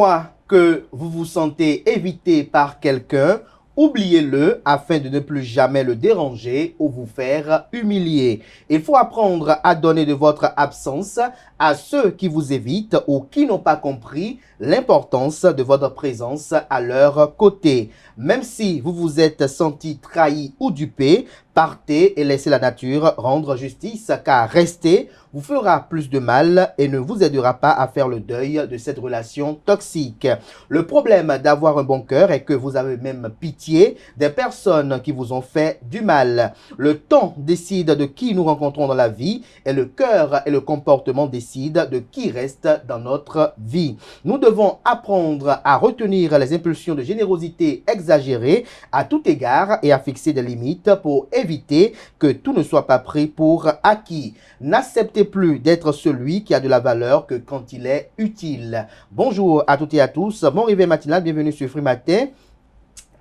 fois que vous vous sentez évité par quelqu'un, oubliez-le afin de ne plus jamais le déranger ou vous faire humilier. Il faut apprendre à donner de votre absence à ceux qui vous évitent ou qui n'ont pas compris l'importance de votre présence à leur côté. Même si vous vous êtes senti trahi ou dupé, partez et laissez la nature rendre justice, car rester vous fera plus de mal et ne vous aidera pas à faire le deuil de cette relation toxique. Le problème d'avoir un bon cœur est que vous avez même pitié des personnes qui vous ont fait du mal. Le temps décide de qui nous rencontrons dans la vie et le cœur et le comportement décident de qui reste dans notre vie. Nous devons apprendre à retenir les impulsions de générosité exagérées à tout égard et à fixer des limites pour éviter que tout ne soit pas pris pour acquis. N'acceptez plus d'être celui qui a de la valeur que quand il est utile. Bonjour à toutes et à tous, bon réveil matinal, bienvenue sur Free Matin.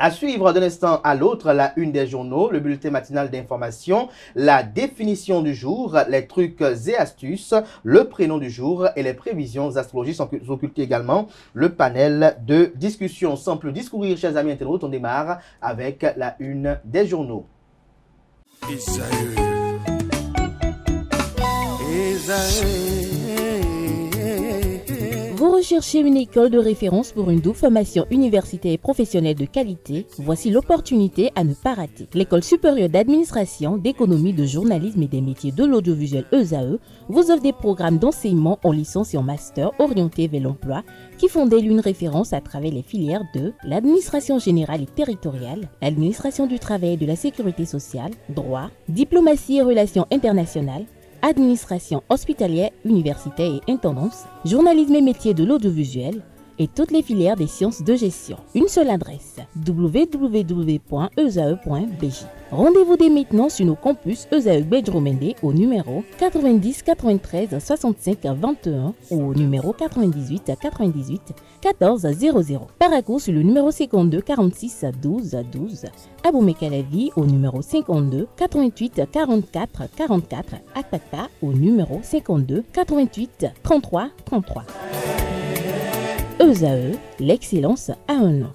À suivre d'un instant à l'autre, la une des journaux, le bulletin matinal d'information, la définition du jour, les trucs et astuces, le prénom du jour et les prévisions astrologiques sont occultées également, le panel de discussion. Sans plus discourir, chers amis internautes, on démarre avec la une des journaux. Vous recherchez une école de référence pour une double formation universitaire et professionnelle de qualité? Voici l'opportunité à ne pas rater. L'École supérieure d'administration, d'économie, de journalisme et des métiers de l'audiovisuel ESAE vous offre des programmes d'enseignement en licence et en master orientés vers l'emploi qui font d'elle une référence à travers les filières de l'administration générale et territoriale, l'administration du travail et de la sécurité sociale, droit, diplomatie et relations internationales, administration hospitalière, universitaire et intendance, journalisme et métiers de l'audiovisuel et toutes les filières des sciences de gestion. Une seule adresse, www.esae.bj. Rendez-vous dès maintenant sur nos campus ESAE Bedromende au numéro 90 93 65 21 ou au numéro 98 98 14 00. Paracourt sur le numéro 52 46 12 12. Aboumé-Calavi au numéro 52 88 44 44. Akpaka au numéro 52 88 33 33. ESAE, l'excellence à un nom.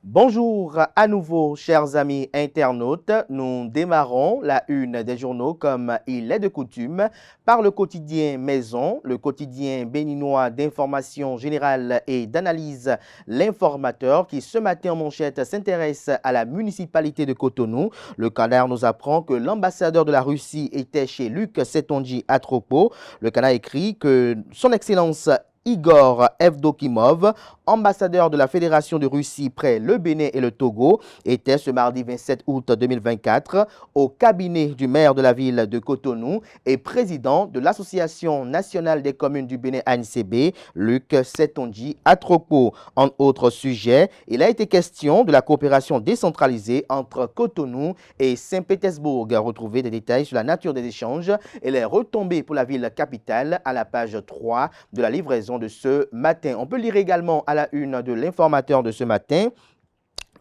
Bonjour à nouveau, chers amis internautes. Nous démarrons la une des journaux comme il est de coutume par le quotidien Maison, le quotidien béninois d'information générale et d'analyse L'Informateur qui ce matin en manchette s'intéresse à la municipalité de Cotonou. Le canard nous apprend que l'ambassadeur de la Russie était chez Luc Setondji à Tropo. Le canard écrit que son excellence Igor Evdokimov, ambassadeur de la Fédération de Russie près le Bénin et le Togo, était ce mardi 27 août 2024 au cabinet du maire de la ville de Cotonou et président de l'Association nationale des communes du Bénin ANCB, Luc Setondji Atropo. En autre sujet, il a été question de la coopération décentralisée entre Cotonou et Saint-Pétersbourg. Retrouvez des détails sur la nature des échanges et les retombées pour la ville capitale à la page 3 de la livraison de ce matin. On peut lire également à la une de l'Informateur de ce matin.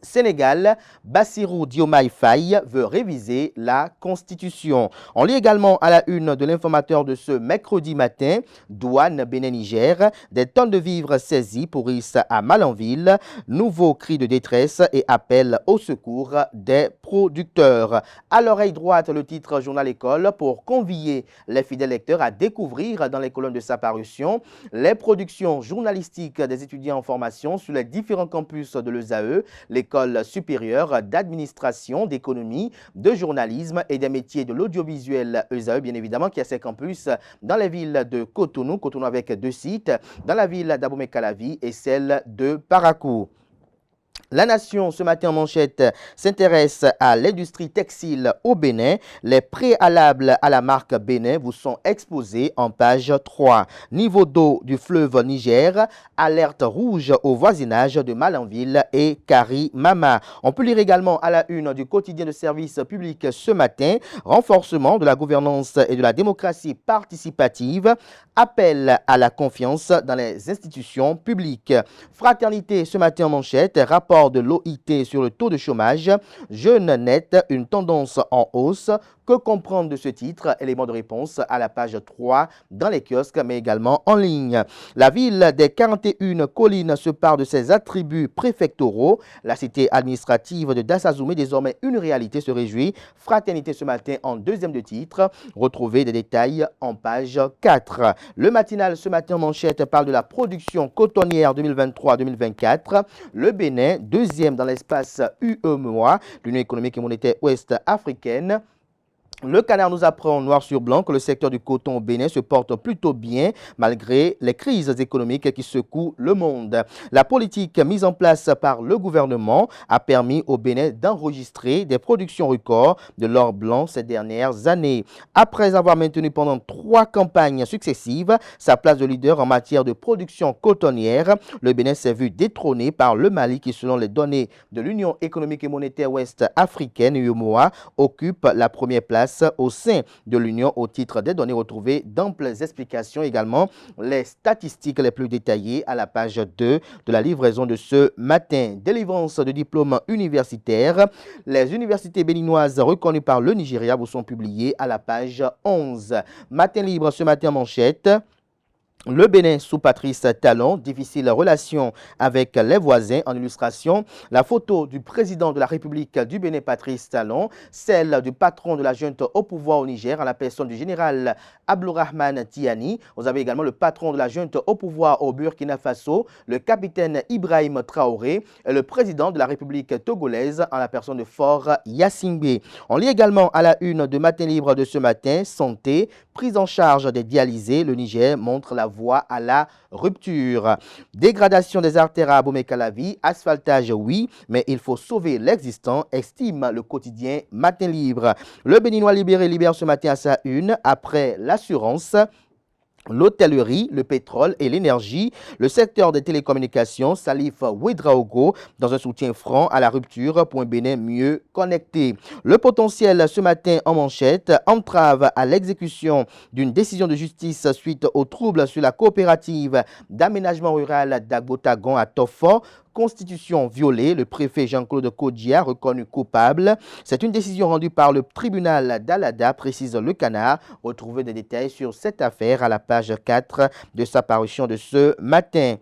Sénégal, Bassirou Diomaye Faye veut réviser la Constitution. On lit également à la une de l'Informateur de ce mercredi matin, douane Bénin-Niger, des tonnes de vivres saisies pourrissent à Malanville, nouveau cri de détresse et appel au secours des producteurs. À l'oreille droite, le titre Journal École pour convier les fidèles lecteurs à découvrir dans les colonnes de sa parution les productions journalistiques des étudiants en formation sur les différents campus de l'ESAE, l'École supérieure d'administration, d'économie, de journalisme et des métiers de l'audiovisuel ESAE, bien évidemment, qui a ses campus dans les villes de Cotonou, Cotonou avec 2 sites, dans la ville d'Abomey-Calavi et celle de Paracourt. La Nation, ce matin en manchette, s'intéresse à l'industrie textile au Bénin. Les préalables à la marque Bénin vous sont exposés en page 3. Niveau d'eau du fleuve Niger, alerte rouge au voisinage de Malanville et Karimama. On peut lire également à la une du quotidien de service public ce matin, renforcement de la gouvernance et de la démocratie participative, appel à la confiance dans les institutions publiques. Fraternité, ce matin en manchette, rapport de l'OIT sur le taux de chômage, jeune net, une tendance en hausse. Que comprendre de ce titre? Élément de réponse à la page 3 dans les kiosques, mais également en ligne. La ville des 41 collines se part de ses attributs préfectoraux. La cité administrative de Dassazoumé, désormais une réalité, se réjouit. Fraternité ce matin en deuxième de titre. Retrouvez des détails en page 4. Le matinal ce matin en manchette parle de la production cotonnière 2023-2024. Le Bénin, deuxième dans l'espace UEMOA, l'Union économique et monétaire ouest-africaine. Le Canard nous apprend noir sur blanc que le secteur du coton au Bénin se porte plutôt bien malgré les crises économiques qui secouent le monde. La politique mise en place par le gouvernement a permis au Bénin d'enregistrer des productions records de l'or blanc ces dernières années. Après avoir maintenu pendant 3 campagnes successives sa place de leader en matière de production cotonnière, le Bénin s'est vu détrôné par le Mali qui, selon les données de l'Union économique et monétaire ouest-africaine, UEMOA, occupe la première place au sein de l'Union au titre des données retrouvées. D'amples explications également, les statistiques les plus détaillées à la page 2 de la livraison de ce matin. Délivrance de diplômes universitaires. Les universités béninoises reconnues par le Nigeria vous sont publiées à la page 11. Matin libre ce matin en manchette. Le Bénin sous Patrice Talon, difficile relation avec les voisins. En illustration, la photo du président de la République du Bénin, Patrice Talon, celle du patron de la junte au pouvoir au Niger, à la personne du général Abdourahmane Tiani. Vous avez également le patron de la junte au pouvoir au Burkina Faso, le capitaine Ibrahim Traoré, et le président de la République togolaise, en la personne de Faure Yassimbe. On lit également à la une de Matin Libre de ce matin, santé, prise en charge des dialysés. Le Niger montre la voie à la rupture. Dégradation des artères à Abomey-Calavi, asphaltage oui, mais il faut sauver l'existant, estime le quotidien Matin Libre. Le Béninois libéré libère ce matin à sa une après l'assurance, l'hôtellerie, le pétrole et l'énergie. Le secteur des télécommunications, Salif Ouedraogo, dans un soutien franc à la rupture pour un Bénin mieux connecté. Le potentiel ce matin en manchette, entrave à l'exécution d'une décision de justice suite aux troubles sur la coopérative d'aménagement rural d'Agbotagon à Tofo. Constitution violée, le préfet Jean-Claude Kodia reconnu coupable. C'est une décision rendue par le tribunal d'Alada, précise le Canard. Retrouvez des détails sur cette affaire à la page 4 de sa parution de ce matin.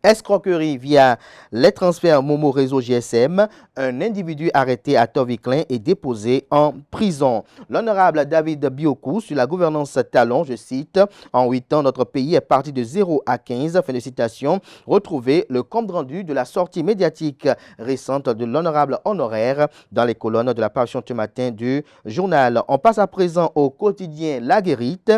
Escroquerie via les transferts Momo Réseau GSM. Un individu arrêté à Toviclin est déposé en prison. L'honorable David Biokou sur la gouvernance Talon, je cite, « En 8 ans, notre pays est parti de 0 à 15. » Fin de citation. Retrouvez le compte rendu de la sortie médiatique récente de l'honorable honoraire dans les colonnes de la parution ce matin du journal. On passe à présent au quotidien La Guérite,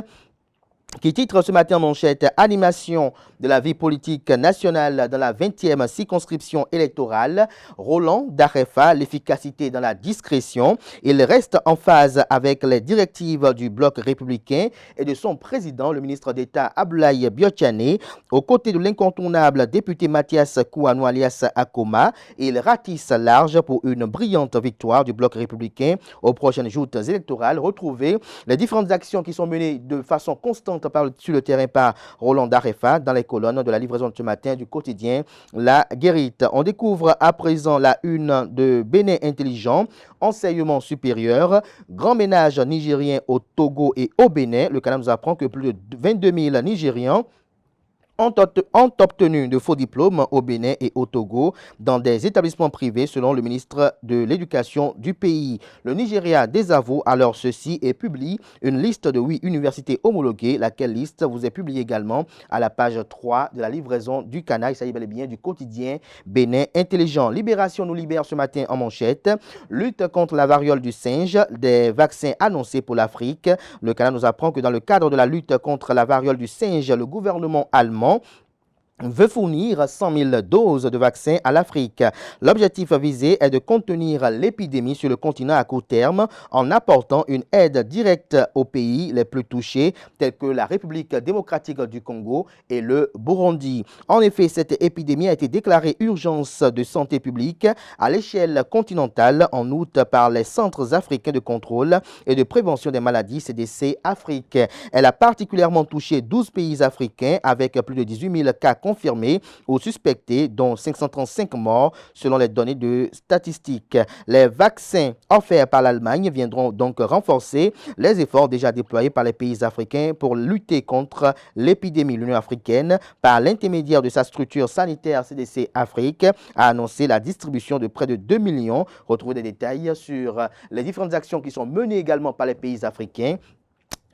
qui titre ce matin en manchette « Animation de la vie politique nationale dans la 20e circonscription électorale. Roland Darefa, l'efficacité dans la discrétion. Il reste en phase avec les directives du bloc républicain et de son président, le ministre d'État Abdoulaye Biotchane, aux côtés de l'incontournable député Mathias Kouanou alias Akoma. Il ratisse large pour une brillante victoire du bloc républicain aux prochaines joutes électorales. Retrouvez les différentes actions qui sont menées de façon constante sur le terrain par Roland Darefa dans les colonnes de la livraison de ce matin du quotidien La Guérite. On découvre à présent la une de Bénin Intelligent, enseignement supérieur, grand ménage nigérien au Togo et au Bénin. Le Canada nous apprend que plus de 22 000 Nigérians ont obtenu de faux diplômes au Bénin et au Togo dans des établissements privés selon le ministre de l'Éducation du pays. Le Nigeria désavoue alors ceci et publie une liste de 8 universités homologuées, laquelle liste vous est publiée également à la page 3 de la livraison du Canal. Il s'agit bel et bien du quotidien Bénin Intelligent. Libération nous libère ce matin en manchette. Lutte contre la variole du singe, des vaccins annoncés pour l'Afrique. Le Canal nous apprend que dans le cadre de la lutte contre la variole du singe, le gouvernement allemand veut fournir 100 000 doses de vaccins à l'Afrique. L'objectif visé est de contenir l'épidémie sur le continent à court terme en apportant une aide directe aux pays les plus touchés tels que la République démocratique du Congo et le Burundi. En effet, cette épidémie a été déclarée urgence de santé publique à l'échelle continentale en août par les centres africains de contrôle et de prévention des maladies CDC Afrique. Elle a particulièrement touché 12 pays africains avec plus de 18 000 cas confirmés confirmés ou suspectés, dont 535 morts selon les données de statistiques. Les vaccins offerts par l'Allemagne viendront donc renforcer les efforts déjà déployés par les pays africains pour lutter contre l'épidémie. L'Union africaine, par l'intermédiaire de sa structure sanitaire CDC Afrique, a annoncé la distribution de près de 2 millions. Retrouvez des détails sur les différentes actions qui sont menées également par les pays africains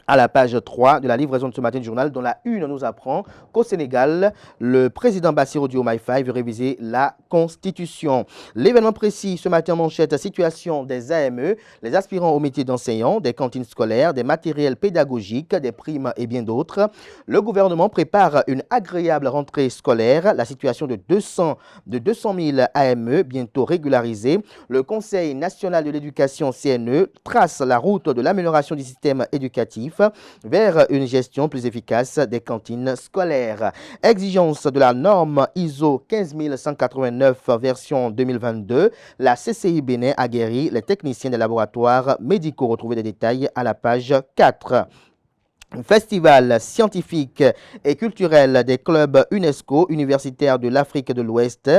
à la page 3 de la livraison de ce matin du journal, dont la une nous apprend qu'au Sénégal, le président Bassirou Diomaye Faye veut réviser la Constitution. L'événement précis ce matin en manchette, situation des AME, les aspirants au métier d'enseignant, des cantines scolaires, des matériels pédagogiques, des primes et bien d'autres. Le gouvernement prépare une agréable rentrée scolaire. La situation de 200 000 AME bientôt régularisée. Le Conseil national de l'éducation CNE trace la route de l'amélioration du système éducatif vers une gestion plus efficace des cantines scolaires. Exigence de la norme ISO 15189 version 2022, la CCI Bénin a guéri les techniciens des laboratoires médicaux. Retrouvez des détails à la page 4. Festival scientifique et culturel des clubs UNESCO universitaires de l'Afrique de l'Ouest.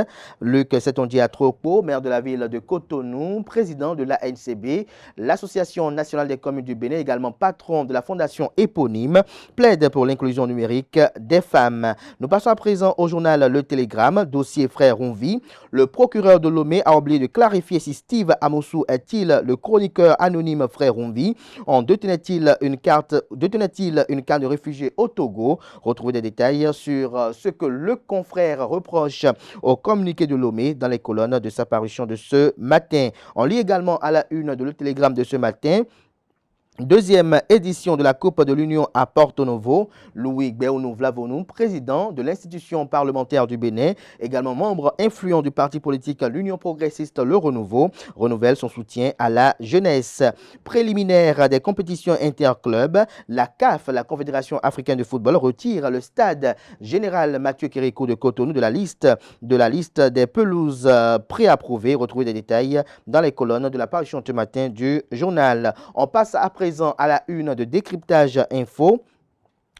Luc Setonji Atropo, maire de la ville de Cotonou, président de l'ANCB, l'Association nationale des communes du Bénin, également patron de la fondation éponyme, plaide pour l'inclusion numérique des femmes. Nous passons à présent au journal Le Télégramme, dossier Frère Ronvi. Le procureur de Lomé a oublié de clarifier si Steve Amoussou est-il le chroniqueur anonyme Frère Ronvi. En détenait-il une carte de réfugié au Togo? Retrouvez des détails sur ce que le confrère reproche au communiqué de Lomé dans les colonnes de sa parution de ce matin. On lit également à la une de Le Télégramme de ce matin. Deuxième édition de la Coupe de l'Union à Porto Novo. Louis Gbéounou Vlavonou, président de l'institution parlementaire du Bénin, également membre influent du parti politique l'Union progressiste Le Renouveau, renouvelle son soutien à la jeunesse. Préliminaire des compétitions interclubs, la CAF, la Confédération africaine de football, retire le stade général Mathieu Kérékou de Cotonou de la liste des pelouses préapprouvées. Retrouvez des détails dans les colonnes de la parution ce matin du journal. On passe à présent à la une de Décryptage Info.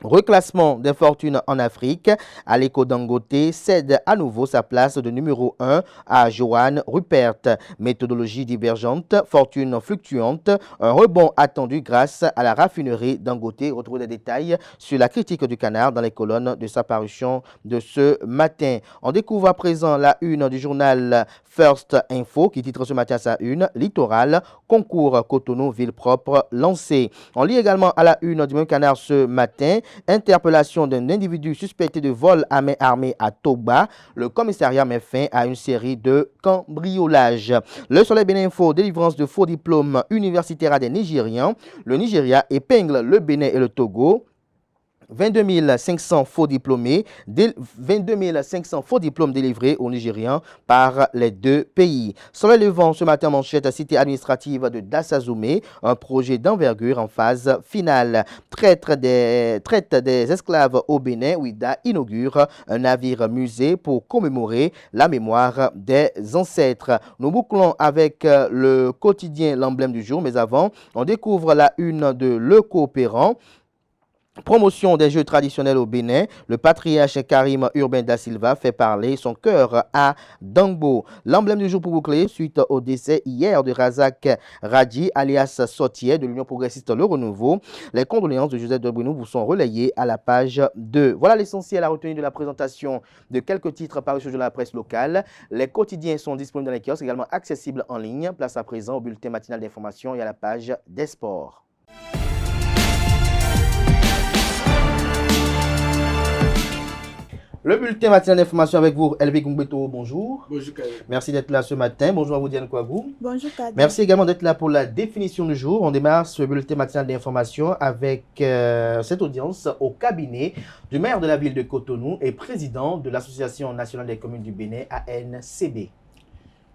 Reclassement des fortunes en Afrique. Aliko Dangote cède à nouveau sa place de numéro 1 à Johan Rupert. Méthodologie divergente, fortune fluctuante, un rebond attendu grâce à la raffinerie Dangote. Retrouvez des détails sur la critique du canard dans les colonnes de sa parution de ce matin. On découvre à présent la une du journal First Info qui titre ce matin sa une, Littoral, concours Cotonou, ville propre lancé. On lit également à la une du même canard ce matin, interpellation d'un individu suspecté de vol à main armée à Toba. Le commissariat met fin à une série de cambriolages. Le Soleil Bénin Info, délivrance de faux diplômes universitaires à des Nigérians. Le Nigeria épingle le Bénin et le Togo. 22 500 faux diplômes délivrés aux Nigérians par les deux pays. Soleil Levant, ce matin, manchette, cité administrative de Dassazoumé, un projet d'envergure en phase finale. Traite des esclaves au Bénin, Ouida inaugure un navire musée pour commémorer la mémoire des ancêtres. Nous bouclons avec le quotidien L'Emblème du jour, mais avant, on découvre la une de Le Coopérant. Promotion des jeux traditionnels au Bénin, le patriarche Karim Urbain da Silva fait parler son cœur à Dangbo. L'emblème du jour pour boucler, suite au décès hier de Razak Radji, alias Sotier, de l'Union progressiste Le Renouveau. Les condoléances de Joseph Dobrunou vous sont relayées à la page 2. Voilà l'essentiel à retenir de la présentation de quelques titres parus sur la presse locale. Les quotidiens sont disponibles dans les kiosques, également accessibles en ligne. Place à présent au bulletin matinal d'information et à la page des sports. Le bulletin matinal d'information avec vous, Elvé Gumbeto, bonjour. Bonjour Kader. Merci d'être là ce matin. Bonjour à vous Diane Kouagou. Bonjour Kader. Merci également d'être là pour la définition du jour. On démarre ce bulletin matinal d'information avec cette audience au cabinet du maire de la ville de Cotonou et président de l'Association nationale des communes du Bénin, ANCB.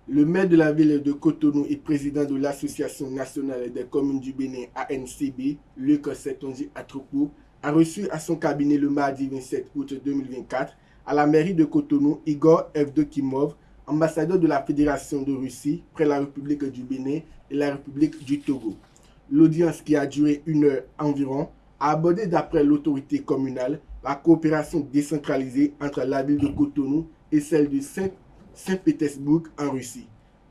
Le maire de la ville de Cotonou et président de l'Association nationale des communes du Bénin, ANCB, Luc Setonji Atropo, a reçu à son cabinet le mardi 27 août 2024 à la mairie de Cotonou Igor Evdokimov, ambassadeur de la Fédération de Russie près la République du Bénin et la République du Togo. L'audience, qui a duré 1 heure environ, a abordé d'après l'autorité communale la coopération décentralisée entre la ville de Cotonou et celle de Saint-Pétersbourg en Russie.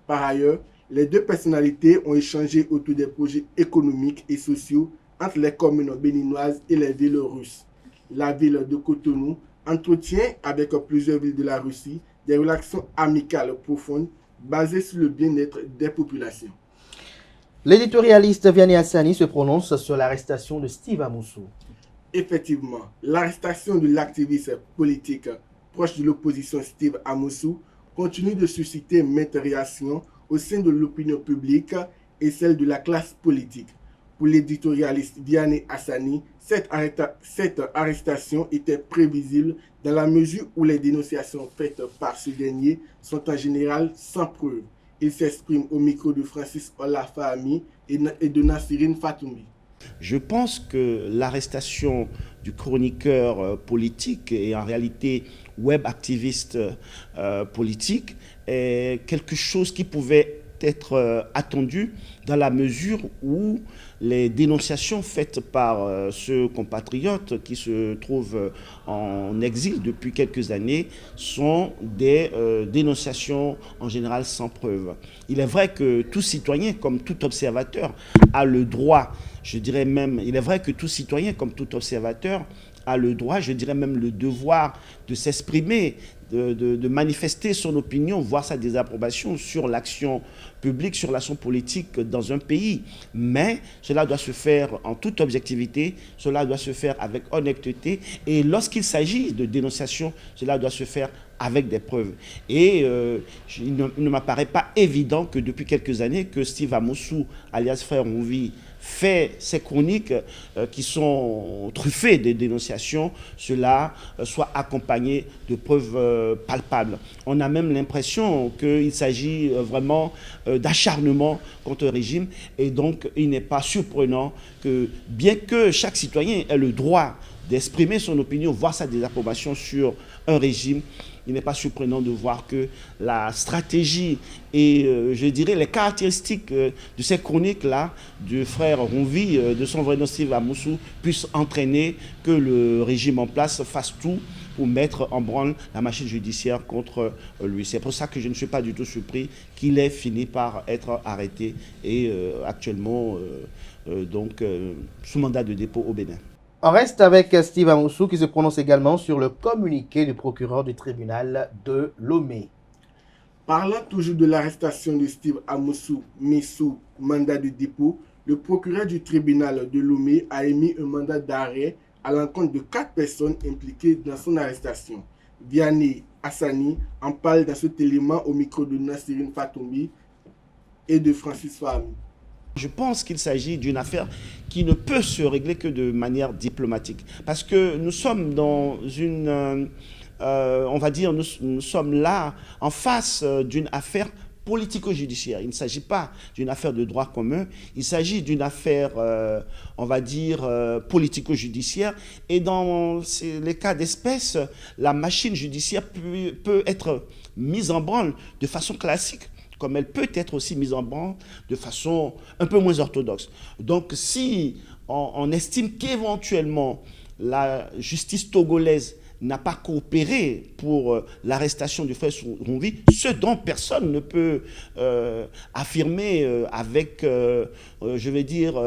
Par ailleurs, les deux personnalités ont échangé autour des projets économiques et sociaux entre les communes béninoises et les villes russes. La ville de Cotonou entretient avec plusieurs villes de la Russie des relations amicales profondes basées sur le bien-être des populations. L'éditorialiste Vianney Hassani se prononce sur l'arrestation de Steve Amoussou. Effectivement, l'arrestation de l'activiste politique proche de l'opposition Steve Amoussou continue de susciter maintes réactions au sein de l'opinion publique et celle de la classe politique. Pour l'éditorialiste Vianney Hassani, cette arrestation était prévisible dans la mesure où les dénonciations faites par ce dernier sont en général sans preuve. Il s'exprime au micro de Francis Olafahami et de Nassirine Fatoumi. Je pense que l'arrestation du chroniqueur politique et en réalité web activiste politique est quelque chose qui pouvait être attendu dans la mesure où les dénonciations faites par ce compatriote qui se trouve en exil depuis quelques années sont des dénonciations en général sans preuve. Il est vrai que tout citoyen, comme tout observateur, a le droit, je dirais même, il est vrai que tout citoyen, comme tout observateur, a le droit, je dirais même le devoir de s'exprimer, de manifester son opinion, voire sa désapprobation sur l'action publique, sur l'action politique dans un pays. Mais cela doit se faire en toute objectivité, cela doit se faire avec honnêteté. Et lorsqu'il s'agit de dénonciation, cela doit se faire avec des preuves. Et il ne m'apparaît pas évident que depuis quelques années, que Steve Amoussou, alias Frère Rouvi, fait ces chroniques qui sont truffées de dénonciations, cela soit accompagné de preuves palpables. On a même l'impression qu'il s'agit vraiment d'acharnement contre le régime et donc il n'est pas surprenant que, bien que chaque citoyen ait le droit d'exprimer son opinion, voire sa désapprobation sur un régime, il n'est pas surprenant de voir que la stratégie et, je dirais, les caractéristiques de ces chroniques-là, du frère Rouvi, de son vrai nom Steve Amoussou, puissent entraîner que le régime en place fasse tout pour mettre en branle la machine judiciaire contre lui. C'est pour ça que je ne suis pas du tout surpris qu'il ait fini par être arrêté et actuellement sous mandat de dépôt au Bénin. On reste avec Steve Amoussou qui se prononce également sur le communiqué du procureur du tribunal de Lomé. Parlant toujours de l'arrestation de Steve Amoussou mis sous mandat de dépôt, le procureur du tribunal de Lomé a émis un mandat d'arrêt à l'encontre de 4 personnes impliquées dans son arrestation. Vianney Hassani en parle dans cet élément au micro de Nassirine Fatoumi et de Francis Fahami. Je pense qu'il s'agit d'une affaire qui ne peut se régler que de manière diplomatique. Parce que nous sommes dans une... on va dire, nous sommes là en face d'une affaire politico-judiciaire. Il ne s'agit pas d'une affaire de droit commun, il s'agit d'une affaire, on va dire, politico-judiciaire. Et dans les cas d'espèce, la machine judiciaire peut être mise en branle de façon classique, comme elle peut être aussi mise en branle de façon un peu moins orthodoxe. Donc si on estime qu'éventuellement la justice togolaise n'a pas coopéré pour l'arrestation du frère Rouvi, ce dont personne ne peut affirmer avec, je vais dire,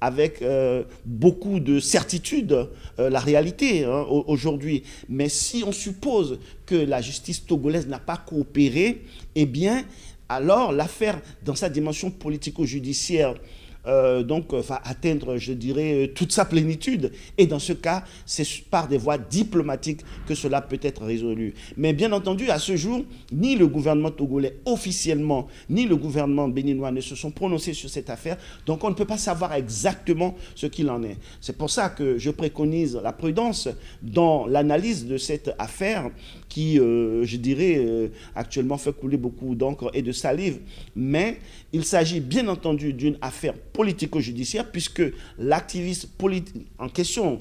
avec beaucoup de certitude la réalité aujourd'hui. Mais si on suppose que la justice togolaise n'a pas coopéré, eh bien, alors l'affaire, dans sa dimension politico-judiciaire, va atteindre, je dirais, toute sa plénitude. Et dans ce cas, c'est par des voies diplomatiques que cela peut être résolu. Mais bien entendu, à ce jour, ni le gouvernement togolais officiellement, ni le gouvernement béninois ne se sont prononcés sur cette affaire. Donc on ne peut pas savoir exactement ce qu'il en est. C'est pour ça que je préconise la prudence dans l'analyse de cette affaire qui, je dirais, actuellement fait couler beaucoup d'encre et de salive. Mais il s'agit bien entendu d'une affaire politico-judiciaire, puisque l'activiste en question,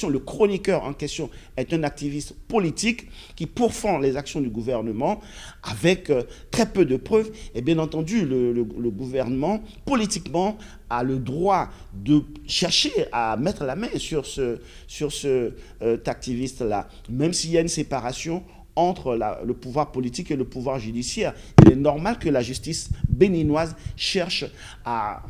le chroniqueur en question, est un activiste politique qui pourfend les actions du gouvernement avec très peu de preuves. Et bien entendu, le gouvernement, politiquement, a le droit de chercher à mettre la main sur cet activiste-là, même s'il y a une séparation entre le pouvoir politique et le pouvoir judiciaire. Il est normal que la justice béninoise cherche à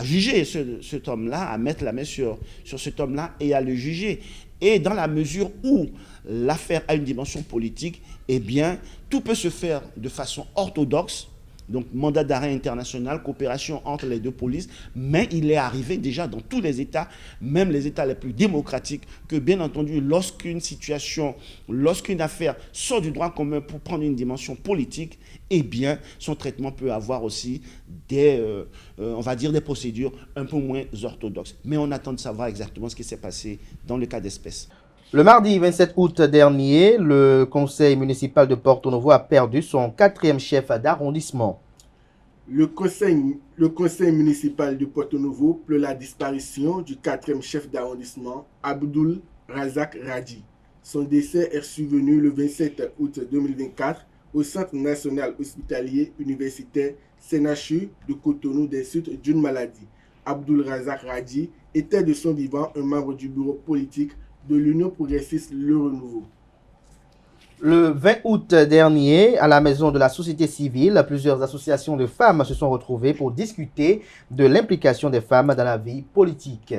juger cet homme-là, à mettre la main sur cet homme-là et à le juger. Et dans la mesure où l'affaire a une dimension politique, eh bien, tout peut se faire de façon orthodoxe, donc mandat d'arrêt international, coopération entre les deux polices, mais il est arrivé déjà dans tous les États, même les États les plus démocratiques, que bien entendu, lorsqu'une affaire sort du droit commun pour prendre une dimension politique, eh bien, son traitement peut avoir aussi des procédures un peu moins orthodoxes. Mais on attend de savoir exactement ce qui s'est passé dans le cas d'espèce. Le mardi 27 août dernier, le conseil municipal de Porto Novo a perdu son 4e chef d'arrondissement. Le conseil municipal de Porto Novo pleure la disparition du 4e chef d'arrondissement, Abdul Razak Radji. Son décès est survenu le 27 août 2024 au Centre national hospitalier universitaire CNHU de Cotonou des suites d'une maladie. Abdul Razak Radji était de son vivant un membre du bureau politique de l'Union progressiste Le Renouveau. Le 20 août dernier, à la maison de la société civile, plusieurs associations de femmes se sont retrouvées pour discuter de l'implication des femmes dans la vie politique.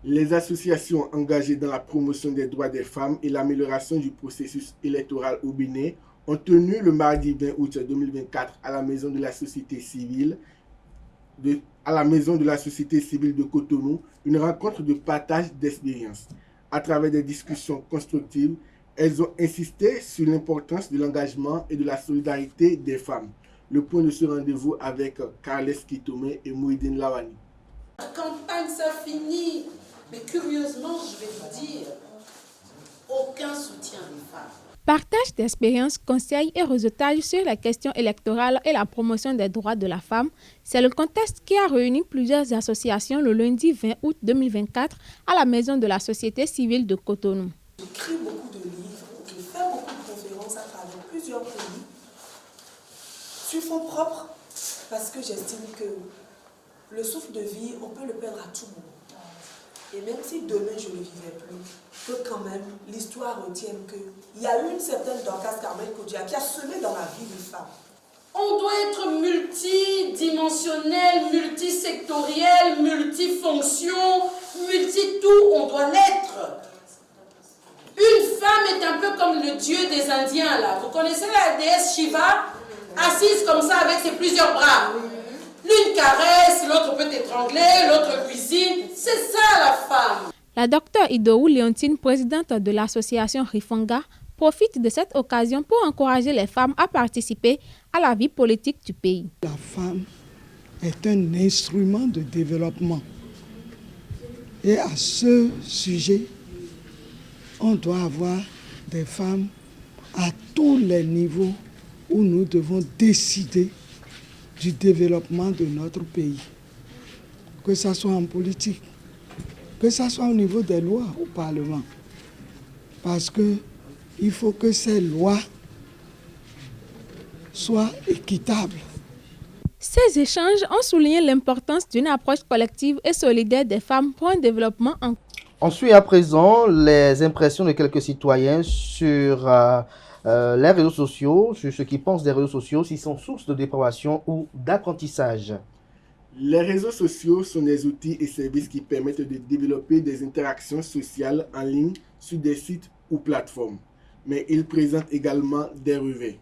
Les associations engagées dans la promotion des droits des femmes et l'amélioration du processus électoral au Bénin ont tenu le mardi 20 août 2024 à la maison de la société civile de Cotonou une rencontre de partage d'expériences. À travers des discussions constructives, elles ont insisté sur l'importance de l'engagement et de la solidarité des femmes. Le point de ce rendez-vous avec Carles Kitome et Mouhidine Lawani. La campagne, ça finit. Mais curieusement, je vais vous dire, aucun soutien des femmes. Partage d'expériences, conseils et réseautage sur la question électorale et la promotion des droits de la femme, c'est le contexte qui a réuni plusieurs associations le lundi 20 août 2024 à la maison de la société civile de Cotonou. J'écris beaucoup de livres, je fais beaucoup de conférences à travers plusieurs pays sur fonds propres parce que j'estime que le souffle de vie, on peut le perdre à tout moment. Et même si demain je ne vivais plus, que quand même l'histoire retienne qu'il y a eu une certaine Dorcas Carmel Kodia qui a semé dans la vie des femmes. On doit être multidimensionnel, multisectoriel, multifonction, multi-tout, on doit l'être. Une femme est un peu comme le dieu des Indiens là. Vous connaissez la déesse Shiva, assise comme ça avec ses plusieurs bras. L'une caresse, l'autre peut étrangler, l'autre cuisine. C'est ça la femme. La docteure Idoou Léontine, présidente de l'association Rifanga, profite de cette occasion pour encourager les femmes à participer à la vie politique du pays. La femme est un instrument de développement. Et à ce sujet, on doit avoir des femmes à tous les niveaux où nous devons décider du développement de notre pays. Que ce soit en politique, que ce soit au niveau des lois au Parlement. Parce qu'il faut que ces lois soient équitables. Ces échanges ont souligné l'importance d'une approche collective et solidaire des femmes pour un développement en... On suit à présent les impressions de quelques citoyens sur les réseaux sociaux, sur ce qu'ils pensent des réseaux sociaux, s'ils sont source de dépravation ou d'apprentissage. Les réseaux sociaux sont des outils et services qui permettent de développer des interactions sociales en ligne sur des sites ou plateformes. Mais ils présentent également des revers.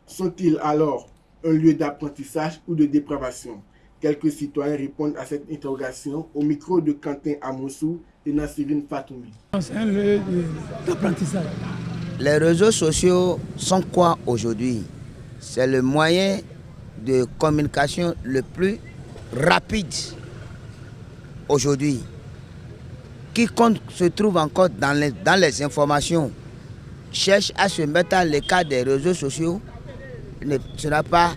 Sont-ils alors un lieu d'apprentissage ou de dépravation? Quelques citoyens répondent à cette interrogation au micro de Quentin Amoussou et Nassirine Fatoumi. C'est un lieu d'apprentissage. Les réseaux sociaux sont quoi aujourd'hui? C'est le moyen de communication le plus rapide aujourd'hui. Quiconque se trouve encore dans les informations cherche à se mettre à l'écart des réseaux sociaux ne sera pas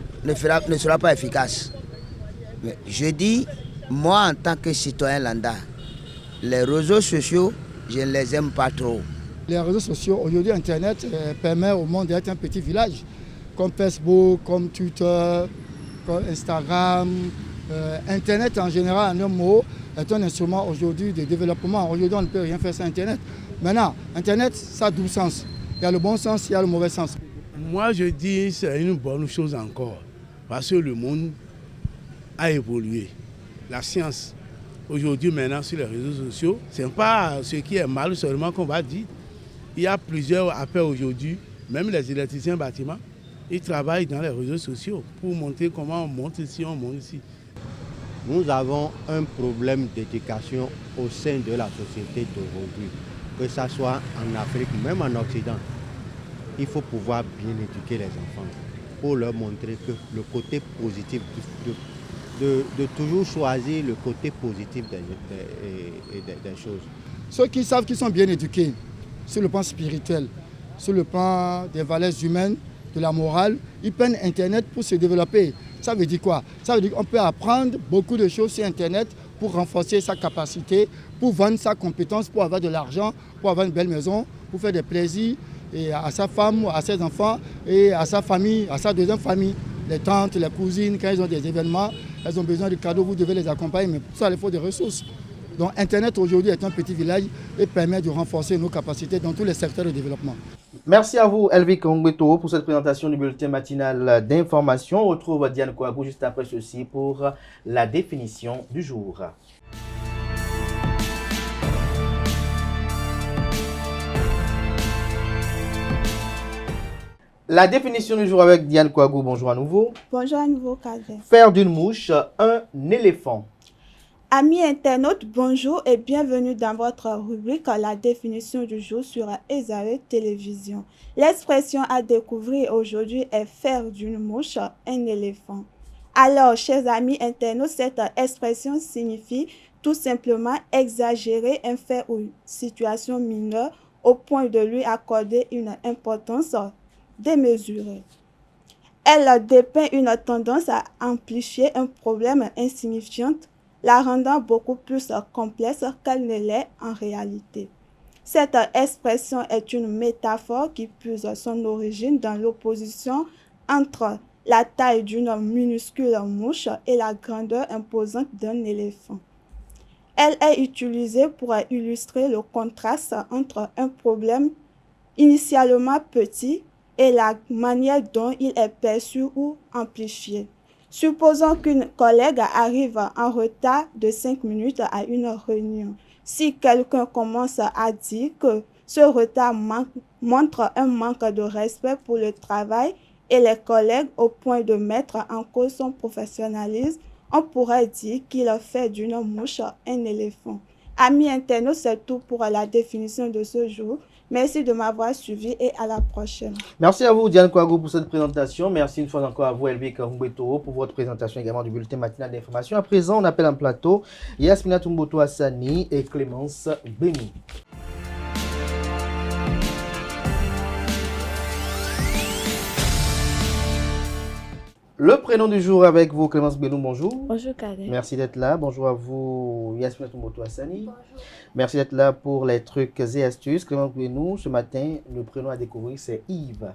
efficace. Mais je dis moi, en tant que citoyen lambda, les réseaux sociaux, je ne les aime pas trop. Les réseaux sociaux, aujourd'hui, Internet permet au monde d'être un petit village, comme Facebook, comme Twitter, comme Instagram. Internet, en général, en un mot, est un instrument aujourd'hui de développement. Aujourd'hui, on ne peut rien faire sans Internet. Maintenant, Internet, ça a double sens. Il y a le bon sens, il y a le mauvais sens. Moi, je dis que c'est une bonne chose encore, parce que le monde a évolué. La science, aujourd'hui, maintenant, sur les réseaux sociaux, ce n'est pas ce qui est mal seulement qu'on va dire. Il y a plusieurs affaires aujourd'hui, même les électriciens bâtiments, ils travaillent dans les réseaux sociaux pour montrer comment on monte ici, on monte ici. Nous avons un problème d'éducation au sein de la société d'aujourd'hui, que ce soit en Afrique, même en Occident. Il faut pouvoir bien éduquer les enfants pour leur montrer que le côté positif, de toujours choisir le côté positif des choses. Ceux qui savent qu'ils sont bien éduqués sur le plan spirituel, sur le plan des valeurs humaines, de la morale, ils prennent Internet pour se développer. Ça veut dire quoi? Ça veut dire qu'on peut apprendre beaucoup de choses sur Internet pour renforcer sa capacité, pour vendre sa compétence, pour avoir de l'argent, pour avoir une belle maison, pour faire des plaisirs et à sa femme, à ses enfants et à sa famille, à sa deuxième famille. Les tantes, les cousines, quand elles ont des événements, elles ont besoin de cadeaux, vous devez les accompagner, mais pour ça, il faut des ressources. Donc Internet aujourd'hui est un petit village et permet de renforcer nos capacités dans tous les secteurs de développement. Merci à vous, Elvic Ongbeto, pour cette présentation du bulletin matinal d'information. On retrouve Diane Kouagou juste après ceci pour la définition du jour. La définition du jour avec Diane Kouagou. Bonjour à nouveau. Bonjour à nouveau, Kader. Faire d'une mouche un éléphant. Amis internautes, bonjour et bienvenue dans votre rubrique La définition du jour sur Esaü Télévision. L'expression à découvrir aujourd'hui est faire d'une mouche un éléphant. Alors, chers amis internautes, cette expression signifie tout simplement exagérer un fait ou une situation mineure au point de lui accorder une importance démesurée. Elle dépeint une tendance à amplifier un problème insignifiant, la rendant beaucoup plus complexe qu'elle ne l'est en réalité. Cette expression est une métaphore qui puise son origine dans l'opposition entre la taille d'une minuscule mouche et la grandeur imposante d'un éléphant. Elle est utilisée pour illustrer le contraste entre un problème initialement petit et la manière dont il est perçu ou amplifié. Supposons qu'une collègue arrive en retard de 5 minutes à une réunion. Si quelqu'un commence à dire que ce retard montre un manque de respect pour le travail et les collègues au point de mettre en cause son professionnalisme, on pourrait dire qu'il fait d'une mouche un éléphant. Amis internautes, c'est tout pour la définition de ce jour. Merci de m'avoir suivi et à la prochaine. Merci à vous, Diane Kouagou, pour cette présentation. Merci une fois encore à vous, Elvic Ongbeto, pour votre présentation également du bulletin matinal d'information. À présent, on appelle en plateau Yasmina Tumboto Hassani et Clémence Béni. Le prénom du jour avec vous, Clémence Benou, bonjour. Bonjour, Kader. Merci d'être là. Bonjour à vous, Yasmina Tumboto Hassani. Bonjour. Merci d'être là pour les trucs et astuces. Clémence Benou, ce matin, le prénom à découvrir, c'est Yves.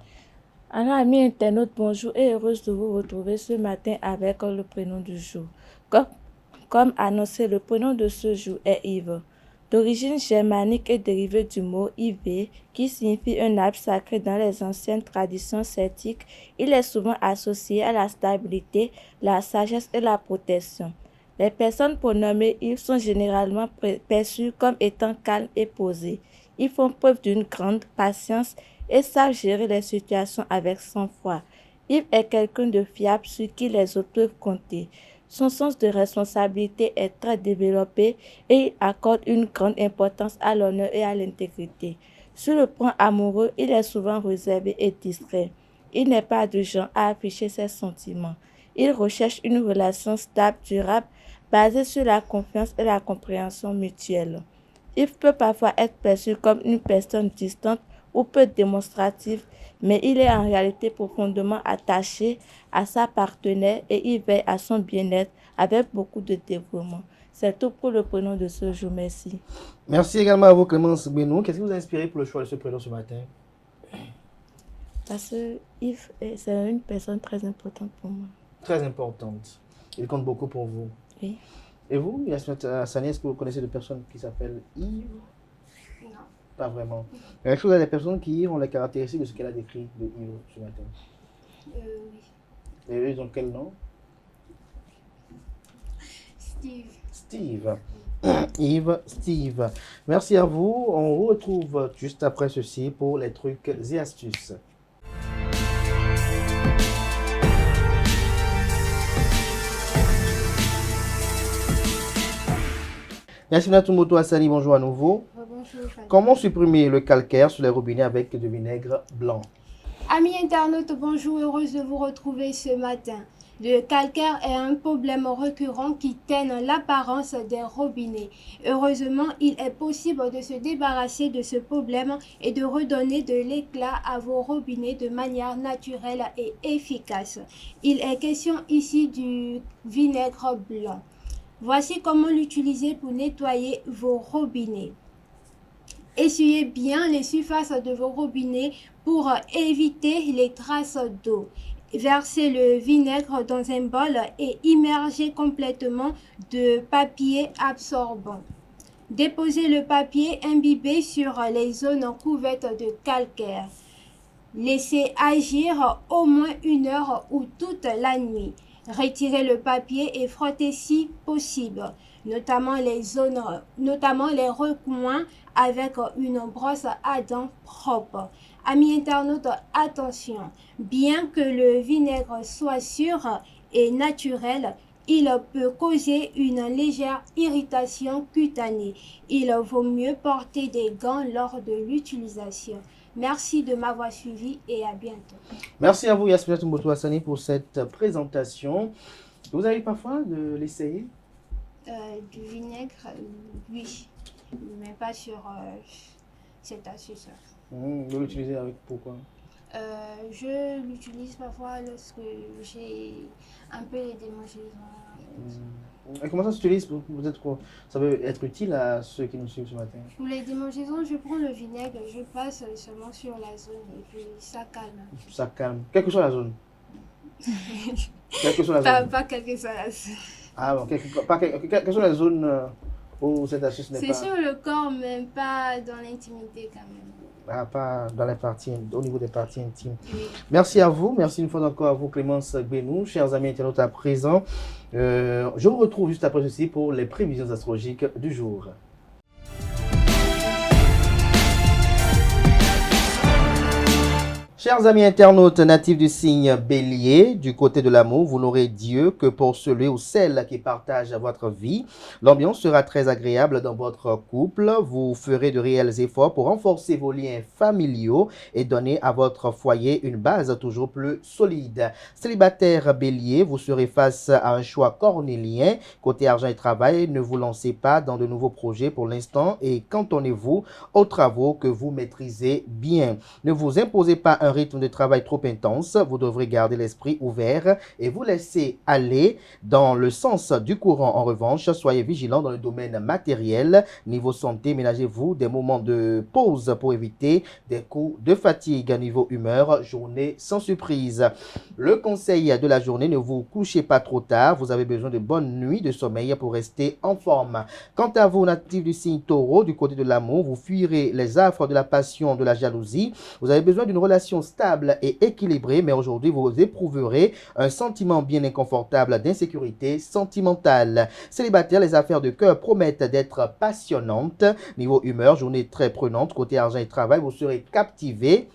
Alors, amis internautes, bonjour et heureuse de vous retrouver ce matin avec le prénom du jour. Comme annoncé, le prénom de ce jour est Yves. D'origine germanique et dérivé du mot Yve, qui signifie un arbre sacré dans les anciennes traditions celtiques, il est souvent associé à la stabilité, la sagesse et la protection. Les personnes prénommées Yves sont généralement perçues comme étant calmes et posées. Ils font preuve d'une grande patience et savent gérer les situations avec sang-froid. Yves est quelqu'un de fiable sur qui les autres peuvent compter. Son sens de responsabilité est très développé et il accorde une grande importance à l'honneur et à l'intégrité. Sur le plan amoureux, il est souvent réservé et distrait. Il n'est pas du genre à afficher ses sentiments. Il recherche une relation stable, durable, basée sur la confiance et la compréhension mutuelle. Il peut parfois être perçu comme une personne distante ou peu démonstratif, mais il est en réalité profondément attaché à sa partenaire et il veille à son bien-être avec beaucoup de dévouement. C'est tout pour le prénom de ce jour. Merci. Merci également à vous, Clémence Benou. Qu'est-ce qui vous a inspiré pour le choix de ce prénom ce matin? Parce que Yves, c'est une personne très importante pour moi. Très importante. Il compte beaucoup pour vous. Oui. Et vous, Yasmina Sani, est-ce que vous connaissez des personnes qui s'appellent Yves? Non. Pas vraiment. Est-ce que vous avez des personnes qui ont les caractéristiques de ce qu'elle a décrit de Yves ce matin? Oui. Et eux, ils ont quel nom? Steve. Steve. Yves, Steve. Merci à vous. On vous retrouve juste après ceci pour les trucs et astuces. Yasmina Tumoto Hassani, bonjour à nouveau. Bonjour. Comment supprimer le calcaire sur les robinets avec du vinaigre blanc? Amis internautes, bonjour, heureuse de vous retrouver ce matin. Le calcaire est un problème récurrent qui teint l'apparence des robinets. Heureusement, il est possible de se débarrasser de ce problème et de redonner de l'éclat à vos robinets de manière naturelle et efficace. Il est question ici du vinaigre blanc. Voici comment l'utiliser pour nettoyer vos robinets. Essuyez bien les surfaces de vos robinets pour éviter les traces d'eau. Versez le vinaigre dans un bol et immergez complètement de papier absorbant. Déposez le papier imbibé sur les zones couvertes de calcaire. Laissez agir au moins 1 heure ou toute la nuit. Retirez le papier et frottez si possible, notamment les recoins avec une brosse à dents propre. Amis internautes, attention, bien que le vinaigre soit sûr et naturel, il peut causer une légère irritation cutanée. Il vaut mieux porter des gants lors de l'utilisation. Merci de m'avoir suivi et à bientôt. Merci à vous, Yasmina Tumoto Hassani, pour cette présentation. Vous avez parfois de l'essayer? Du vinaigre, oui, mais pas sur cette astuce. Vous l'utilisez avec pourquoi? Je l'utilise parfois lorsque j'ai un peu les démangeaisons. Et comment ça s'utilise? Peut-être quoi ça peut être utile à ceux qui nous suivent ce matin. Pour les démangeaisons, je prends le vinaigre, je passe seulement sur la zone et puis ça calme. Ça calme. Quelle que soit la zone. Quelle que soit la zone. Pas quelle que soit la zone. Ah bon, quelle que soit la zone où cette astuce n'est pas... C'est sur le corps, mais pas dans l'intimité quand même. Ah, pas dans les parties, au niveau des parties intimes. Oui. Merci à vous. Merci une fois encore à vous, Clémence Benou. Chers amis internautes à présent, je vous retrouve juste après ceci pour les prévisions astrologiques du jour. Chers amis internautes natifs du signe Bélier, du côté de l'amour, vous n'aurez Dieu que pour celui ou celle qui partage votre vie. L'ambiance sera très agréable dans votre couple. Vous ferez de réels efforts pour renforcer vos liens familiaux et donner à votre foyer une base toujours plus solide. Célibataire Bélier, vous serez face à un choix cornélien. Côté argent et travail, ne vous lancez pas dans de nouveaux projets pour l'instant et cantonnez-vous aux travaux que vous maîtrisez bien. Ne vous imposez pas un rythme de travail trop intense, vous devrez garder l'esprit ouvert et vous laisser aller dans le sens du courant. En revanche, soyez vigilants dans le domaine matériel. Niveau santé, ménagez-vous des moments de pause pour éviter des coups de fatigue. Niveau humeur, journée sans surprise. Le conseil de la journée, ne vous couchez pas trop tard. Vous avez besoin de bonnes nuits de sommeil pour rester en forme. Quant à vous, natifs du signe Taureau, du côté de l'amour, vous fuirez les affres de la passion, de la jalousie. Vous avez besoin d'une relation stable et équilibrée, mais aujourd'hui vous éprouverez un sentiment bien inconfortable d'insécurité sentimentale. Célibataire, les affaires de cœur promettent d'être passionnantes. Niveau humeur, journée très prenante. Côté argent et travail, vous serez captivé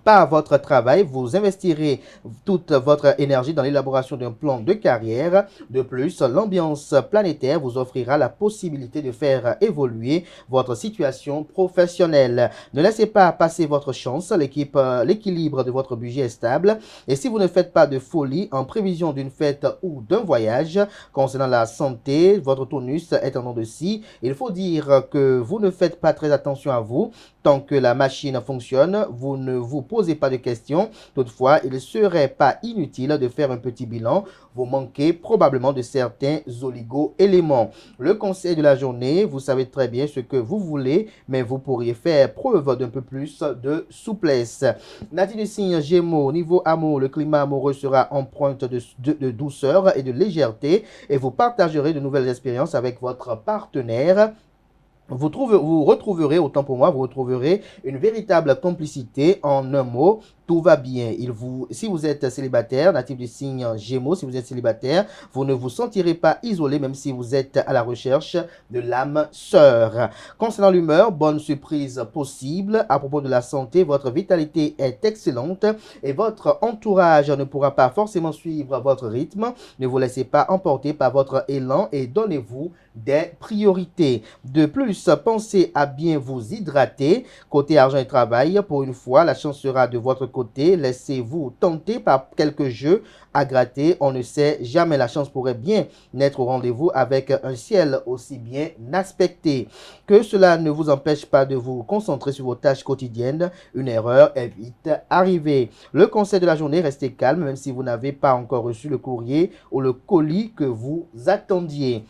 Par votre travail, vous investirez toute votre énergie dans l'élaboration d'un plan de carrière. De plus, l'ambiance planétaire vous offrira la possibilité de faire évoluer votre situation professionnelle. Ne laissez pas passer votre chance, l'équilibre de votre budget est stable. Et si vous ne faites pas de folie en prévision d'une fête ou d'un voyage, concernant la santé, votre tonus est en dents de scie. Il faut dire que vous ne faites pas très attention à vous. Tant que la machine fonctionne, vous ne vous posez pas de questions. Toutefois, il ne serait pas inutile de faire un petit bilan. Vous manquez probablement de certains oligo-éléments. Le conseil de la journée, vous savez très bien ce que vous voulez, mais vous pourriez faire preuve d'un peu plus de souplesse. Natif du signe Gémeaux, niveau amour, le climat amoureux sera empreinte de douceur et de légèreté et vous partagerez de nouvelles expériences avec votre partenaire. Vous retrouverez, autant pour moi, vous retrouverez une véritable complicité. En un mot, tout va bien. Si vous êtes célibataire, natif du signe Gémeaux, si vous êtes célibataire, vous ne vous sentirez pas isolé même si vous êtes à la recherche de l'âme sœur. Concernant l'humeur, bonne surprise possible. À propos de la santé, votre vitalité est excellente et votre entourage ne pourra pas forcément suivre votre rythme. Ne vous laissez pas emporter par votre élan et donnez-vous des priorités. De plus, pensez à bien vous hydrater. Côté argent et travail, pour une fois, la chance sera de votre côté. Laissez-vous tenter par quelques jeux à gratter. On ne sait jamais, la chance pourrait bien être au rendez-vous avec un ciel aussi bien aspecté. Que cela ne vous empêche pas de vous concentrer sur vos tâches quotidiennes. Une erreur est vite arrivée. Le conseil de la journée, restez calme même si vous n'avez pas encore reçu le courrier ou le colis que vous attendiez.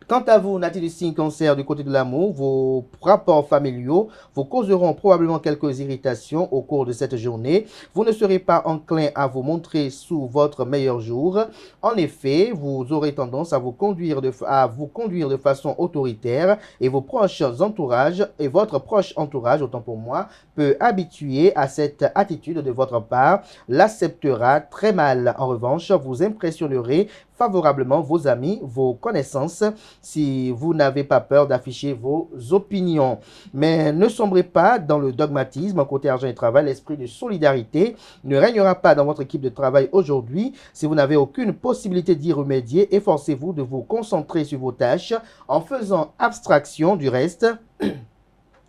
Quant à vous, natif du signe Cancer, du côté de l'amour, vos rapports familiaux vous causeront probablement quelques irritations au cours de cette journée. Vous ne serez pas enclin à vous montrer sous votre meilleur jour. En effet, vous aurez tendance à vous conduire de façon autoritaire et votre proche entourage, autant pour moi, peut habituer à cette attitude de votre part, l'acceptera très mal. En revanche, vous impressionnerez favorablement vos amis, vos connaissances, si vous n'avez pas peur d'afficher vos opinions. Mais ne sombrez pas dans le dogmatisme. Côté argent et travail, l'esprit de solidarité ne régnera pas dans votre équipe de travail aujourd'hui. Si vous n'avez aucune possibilité d'y remédier, efforcez-vous de vous concentrer sur vos tâches en faisant abstraction du reste.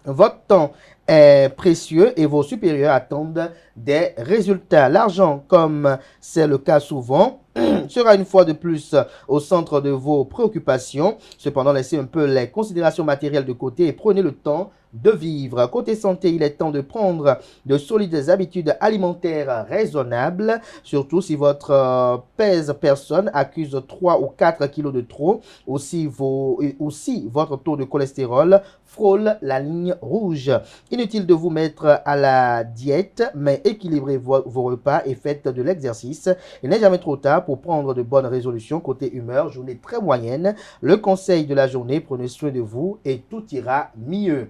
Votre temps est précieux et vos supérieurs attendent des résultats. L'argent, comme c'est le cas souvent, sera une fois de plus au centre de vos préoccupations. Cependant, laissez un peu les considérations matérielles de côté et prenez le temps de vivre. Côté santé, il est temps de prendre de solides habitudes alimentaires raisonnables, surtout si votre personne accuse 3 ou 4 kilos de trop, ou si votre taux de cholestérol frôle la ligne rouge. Inutile de vous mettre à la diète, mais équilibrez vos repas et faites de l'exercice. Il n'est jamais trop tard pour prendre de bonnes résolutions. Côté humeur, journée très moyenne. Le conseil de la journée, prenez soin de vous et tout ira mieux.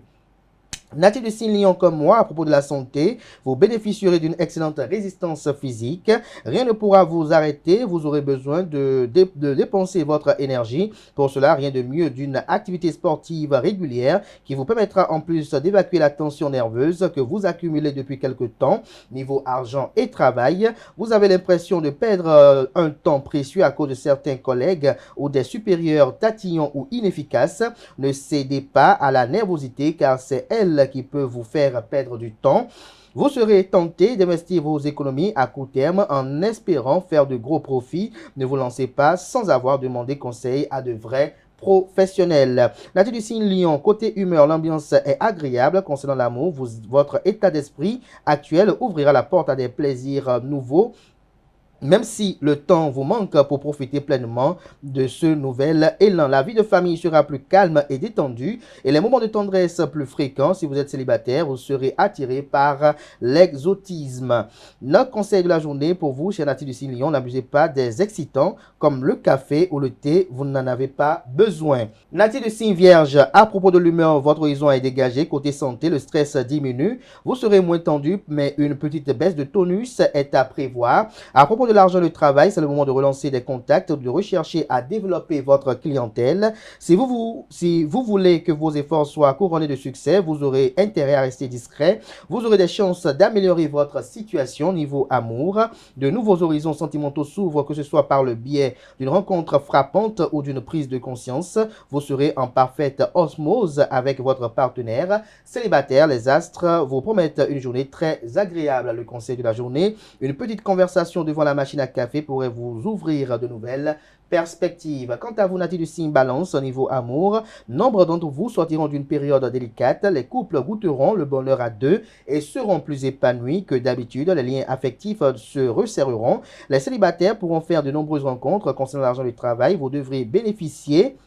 Natif du signe Lion comme moi, à propos de la santé, vous bénéficierez d'une excellente résistance physique. Rien ne pourra vous arrêter. Vous aurez besoin de dépenser votre énergie. Pour cela, rien de mieux d'une activité sportive régulière qui vous permettra en plus d'évacuer la tension nerveuse que vous accumulez depuis quelque temps. Niveau argent et travail, vous avez l'impression de perdre un temps précieux à cause de certains collègues ou des supérieurs tatillons ou inefficaces. Ne cédez pas à la nervosité car c'est elle qui peut vous faire perdre du temps. Vous serez tenté d'investir vos économies à court terme en espérant faire de gros profits. Ne vous lancez pas sans avoir demandé conseil à de vrais professionnels. Natif du signe Lion, côté humeur, l'ambiance est agréable. Concernant l'amour, votre état d'esprit actuel ouvrira la porte à des plaisirs nouveaux. Même si le temps vous manque pour profiter pleinement de ce nouvel élan, la vie de famille sera plus calme et détendue et les moments de tendresse plus fréquents. Si vous êtes célibataire, vous serez attiré par l'exotisme. Notre conseil de la journée pour vous, chers natifs du signe Lion, n'abusez pas des excitants comme le café ou le thé, vous n'en avez pas besoin. Natifs du signe Vierge, à propos de l'humeur, votre horizon est dégagé. Côté santé, le stress diminue. Vous serez moins tendu, mais une petite baisse de tonus est à prévoir. À propos propos de l'argent de travail, c'est le moment de relancer des contacts, de rechercher à développer votre clientèle. Si vous voulez que vos efforts soient couronnés de succès, vous aurez intérêt à rester discret. Vous aurez des chances d'améliorer votre situation niveau amour. De nouveaux horizons sentimentaux s'ouvrent, que ce soit par le biais d'une rencontre frappante ou d'une prise de conscience. Vous serez en parfaite osmose avec votre partenaire. Célibataire, les astres vous promettent une journée très agréable. Le conseil de la journée, une petite conversation devant la machine à café pourrait vous ouvrir de nouvelles perspectives. Quant à vous, natifs du signe Balance, au niveau amour, nombre d'entre vous sortiront d'une période délicate. Les couples goûteront le bonheur à deux et seront plus épanouis que d'habitude. Les liens affectifs se resserreront. Les célibataires pourront faire de nombreuses rencontres. Concernant l'argent du travail, vous devrez bénéficier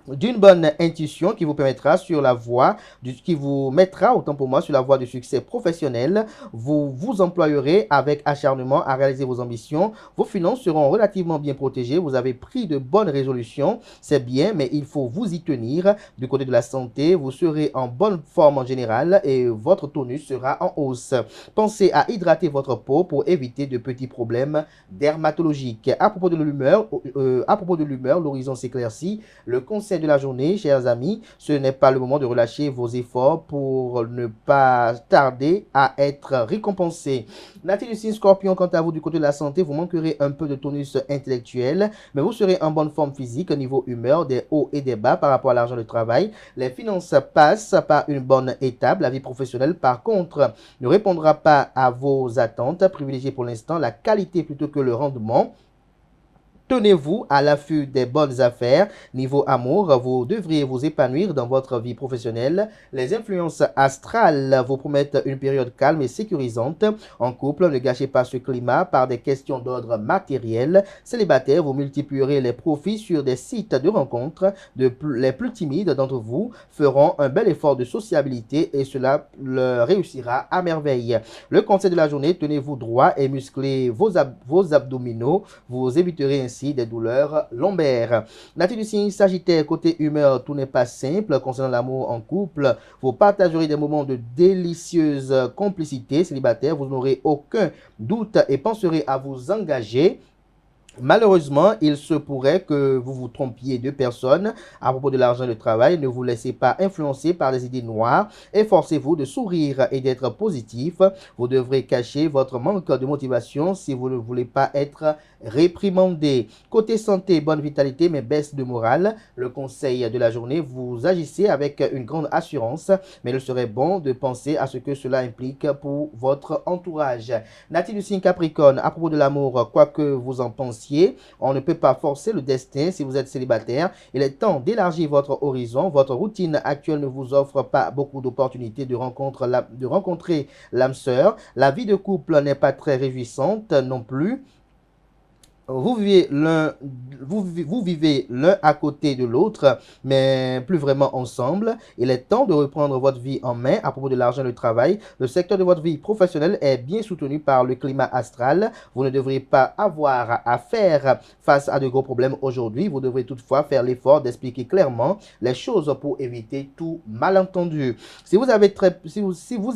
d'une bonne intuition qui vous permettra sur la voie qui vous mettra autant pour moi sur la voie du succès professionnel. Vous vous employerez avec acharnement à réaliser vos ambitions. Vos finances seront relativement bien protégées. Vous avez pris de bonnes résolutions, c'est bien, mais il faut vous y tenir. Du côté de la santé, vous serez en bonne forme en général et votre tonus sera en hausse. Pensez à hydrater votre peau pour éviter de petits problèmes dermatologiques. À propos de l'humeur, l'horizon s'éclaircit. Le conseil de la journée, chers amis, ce n'est pas le moment de relâcher vos efforts pour ne pas tarder à être récompensé. Natif du signe Scorpion, quant à vous, du côté de la santé, vous manquerez un peu de tonus intellectuel, mais vous serez en bonne forme physique au niveau humeur, des hauts et des bas par rapport à l'argent de travail. Les finances passent par une bonne étape. La vie professionnelle, par contre, ne répondra pas à vos attentes. Privilégiez pour l'instant la qualité plutôt que le rendement. Tenez-vous à l'affût des bonnes affaires. Niveau amour, vous devriez vous épanouir dans votre vie professionnelle. Les influences astrales vous promettent une période calme et sécurisante. En couple, ne gâchez pas ce climat par des questions d'ordre matériel. Célibataire, vous multiplierez les profits sur des sites de rencontres. Les plus timides d'entre vous feront un bel effort de sociabilité et cela leur réussira à merveille. Le conseil de la journée, tenez-vous droit et musclez vos abdominaux. Vous éviterez ainsi des douleurs lombaires. Natif du signe Sagittaire, côté humeur, tout n'est pas simple. Concernant l'amour en couple, vous partagerez des moments de délicieuse complicité. Célibataire, vous n'aurez aucun doute et penserez à vous engager. Malheureusement, il se pourrait que vous vous trompiez de personne à propos de l'argent de travail. Ne vous laissez pas influencer par des idées noires. Efforcez-vous de sourire et d'être positif. Vous devrez cacher votre manque de motivation si vous ne voulez pas être réprimandé. Côté santé, bonne vitalité mais baisse de morale. Le conseil de la journée, vous agissez avec une grande assurance, mais il serait bon de penser à ce que cela implique pour votre entourage. Natif du signe Capricorne, à propos de l'amour, quoi que vous en pensiez, on ne peut pas forcer le destin si vous êtes célibataire. Il est temps d'élargir votre horizon. Votre routine actuelle ne vous offre pas beaucoup d'opportunités de rencontrer l'âme sœur. La vie de couple n'est pas très réjouissante non plus. Vous vivez l'un à côté de l'autre, mais plus vraiment ensemble. Il est temps de reprendre votre vie en main. À propos de l'argent et du travail, le secteur de votre vie professionnelle est bien soutenu par le climat astral. Vous ne devriez pas avoir à faire face à de gros problèmes aujourd'hui. Vous devrez toutefois faire l'effort d'expliquer clairement les choses pour éviter tout malentendu. Si vous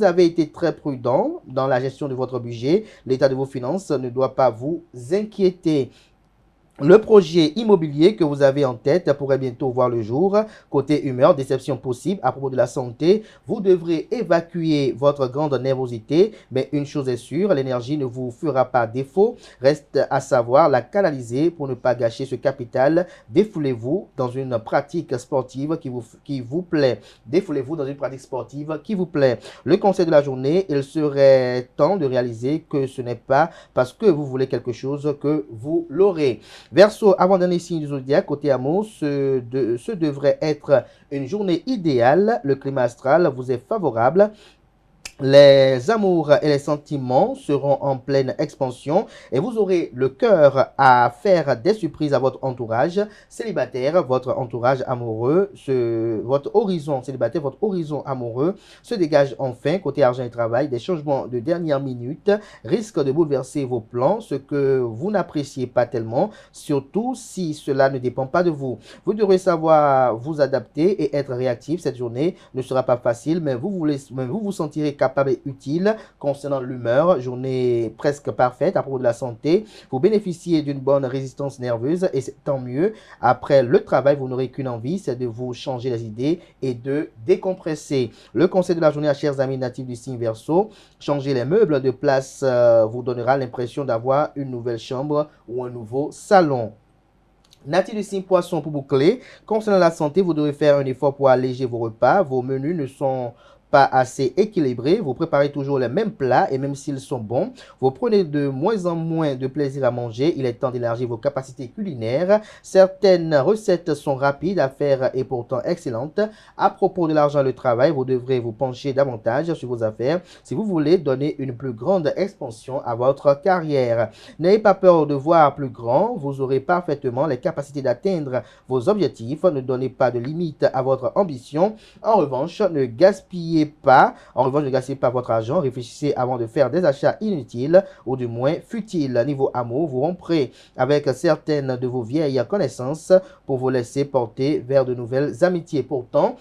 avez été très prudent dans la gestion de votre budget, l'état de vos finances ne doit pas vous inquiéter. Le projet immobilier que vous avez en tête pourrait bientôt voir le jour. Côté humeur, déception possible. À propos de la santé, vous devrez évacuer votre grande nervosité. Mais une chose est sûre, l'énergie ne vous fera pas défaut. Reste à savoir la canaliser pour ne pas gâcher ce capital. Défoulez-vous dans une pratique sportive qui vous plaît. Défoulez-vous dans une pratique sportive qui vous plaît. Le conseil de la journée, il serait temps de réaliser que ce n'est pas parce que vous voulez quelque chose que vous l'aurez. Verseau, avant-dernier signe du zodiaque, côté amour, ce devrait être une journée idéale. Le climat astral vous est favorable. Les amours et les sentiments seront en pleine expansion et vous aurez le cœur à faire des surprises à votre entourage célibataire. Votre entourage amoureux, votre horizon célibataire, votre horizon amoureux se dégage enfin. Côté argent et travail, des changements de dernière minute risquent de bouleverser vos plans, ce que vous n'appréciez pas tellement, surtout si cela ne dépend pas de vous. Vous devrez savoir vous adapter et être réactif. Cette journée ne sera pas facile, mais vous vous sentirez capable capable et utile concernant l'humeur. Journée presque parfaite à propos de la santé. Vous bénéficiez d'une bonne résistance nerveuse et c'est tant mieux. Après le travail, vous n'aurez qu'une envie, c'est de vous changer les idées et de décompresser. Le conseil de la journée à chers amis natifs du signe Verseau, changer les meubles de place vous donnera l'impression d'avoir une nouvelle chambre ou un nouveau salon. Natif du signe Poisson pour boucler, concernant la santé, vous devez faire un effort pour alléger vos repas. Vos menus ne sont pas assez équilibrés. Vous préparez toujours les mêmes plats et même s'ils sont bons, vous prenez de moins en moins de plaisir à manger. Il est temps d'élargir vos capacités culinaires. Certaines recettes sont rapides à faire et pourtant excellentes. À propos de l'argent et le travail, vous devrez vous pencher davantage sur vos affaires si vous voulez donner une plus grande expansion à votre carrière. N'ayez pas peur de voir plus grand. Vous aurez parfaitement les capacités d'atteindre vos objectifs. Ne donnez pas de limite à votre ambition. En revanche, ne gaspillez pas votre argent. Réfléchissez avant de faire des achats inutiles ou du moins futiles. Niveau amour, vous romprez avec certaines de vos vieilles connaissances pour vous laisser porter vers de nouvelles amitiés. Pourtant,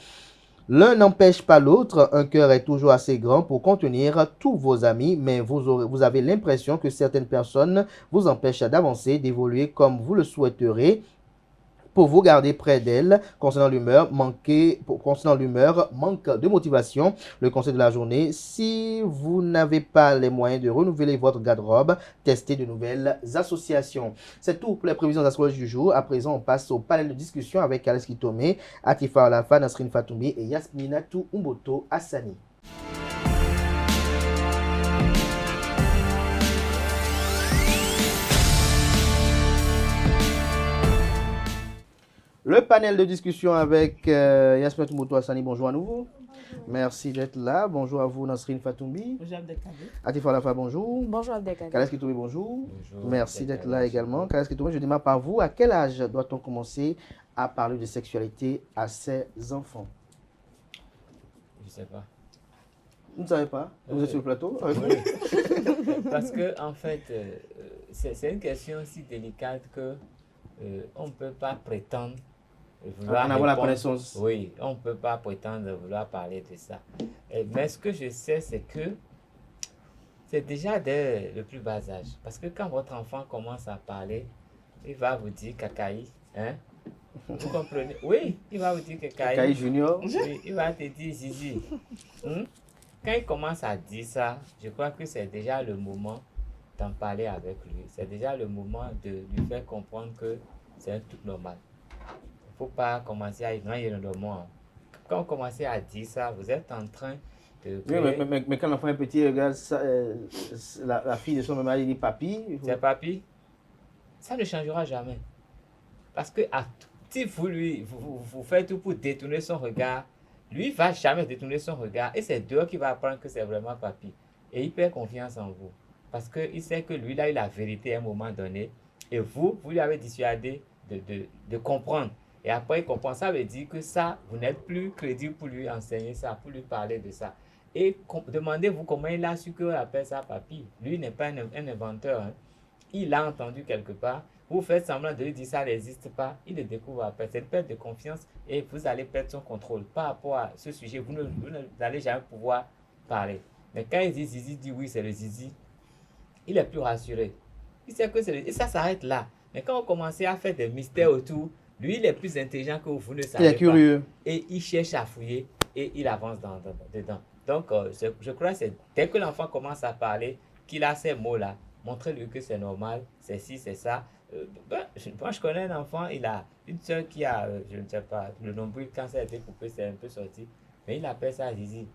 l'un n'empêche pas l'autre. Un cœur est toujours assez grand pour contenir tous vos amis, mais vous avez l'impression que certaines personnes vous empêchent d'avancer, d'évoluer comme vous le souhaiterez. Pour vous garder près d'elle, concernant l'humeur, manque de motivation. Le conseil de la journée, si vous n'avez pas les moyens de renouveler votre garde-robe, testez de nouvelles associations. C'est tout pour les prévisions astrologiques du jour. À présent, on passe au panel de discussion avec Alex Kitome, Atifa Olafa, Nasrine Fatoumi et Yasminatou Umboto Hassani. Le panel de discussion avec Yasminatou Umboto Hassani, bonjour à nouveau. Bonjour. Merci d'être là. Bonjour à vous, Nasrine Fatoumi. Bonjour Abdelkader. Atifa Olafa, bonjour. Bonjour Abdelkader. Kales Kitome, bonjour. Bonjour. Merci d'être là également. Kales Kitome, je démarre par vous. À quel âge doit-on commencer à parler de sexualité à ses enfants? Je ne sais pas. Vous ne savez pas? Vous êtes sur le plateau? Oui. Parce que, en fait, c'est une question si délicate que on ne peut pas prétendre vouloir en avoir la connaissance. Oui, on ne peut pas prétendre vouloir parler de ça. Mais ce que je sais, c'est que c'est déjà dès le plus bas âge. Parce que quand votre enfant commence à parler, il va vous dire cacaï. Hein? Vous comprenez? Oui, il va vous dire cacaï. Cacaï junior. Oui, il va te dire zizi. Quand il commence à dire ça, je crois que c'est déjà le moment d'en parler avec lui. C'est déjà le moment de lui faire comprendre que c'est un truc normal. Il ne faut pas commencer à ignorer le moment. Quand vous commencez à dire ça, vous êtes en train de... Oui, mais quand l'enfant est petit, regarde ça, la fille de son mari dit papi. C'est papi. Ça ne changera jamais. Parce que si vous faites tout pour détourner son regard, lui ne va jamais détourner son regard. Et c'est Dieu qui va apprendre que c'est vraiment papi. Et il perd confiance en vous. Parce qu'il sait que lui, il a eu la vérité à un moment donné. Et vous lui avez dissuadé de comprendre. Et après, il comprend. Ça veut dire que ça, vous n'êtes plus crédible pour lui enseigner ça, pour lui parler de ça. Et demandez-vous comment il a su qu'on appelle ça papi. Lui n'est pas un inventeur. Hein. Il l'a entendu quelque part. Vous faites semblant de lui dire ça n'existe pas. Il le découvre après. C'est une perte de confiance et vous allez perdre son contrôle. Par rapport à ce sujet, vous n'allez jamais pouvoir parler. Mais quand il dit zizi, dit oui, c'est le zizi, il est plus rassuré. Il sait que c'est le... Et ça s'arrête là. Mais quand vous commencez à faire des mystères autour, lui, il est plus intelligent que vous ne savez pas. Il est curieux. Et il cherche à fouiller et il avance dedans. Donc, je crois que c'est dès que l'enfant commence à parler, qu'il a ces mots-là, montrez-lui que c'est normal, c'est ci, c'est ça. Moi, je connais un enfant, il a une soeur qui a, je ne sais pas, le nombril, quand ça a été coupé, c'est un peu sorti. Mais il appelle ça zizi.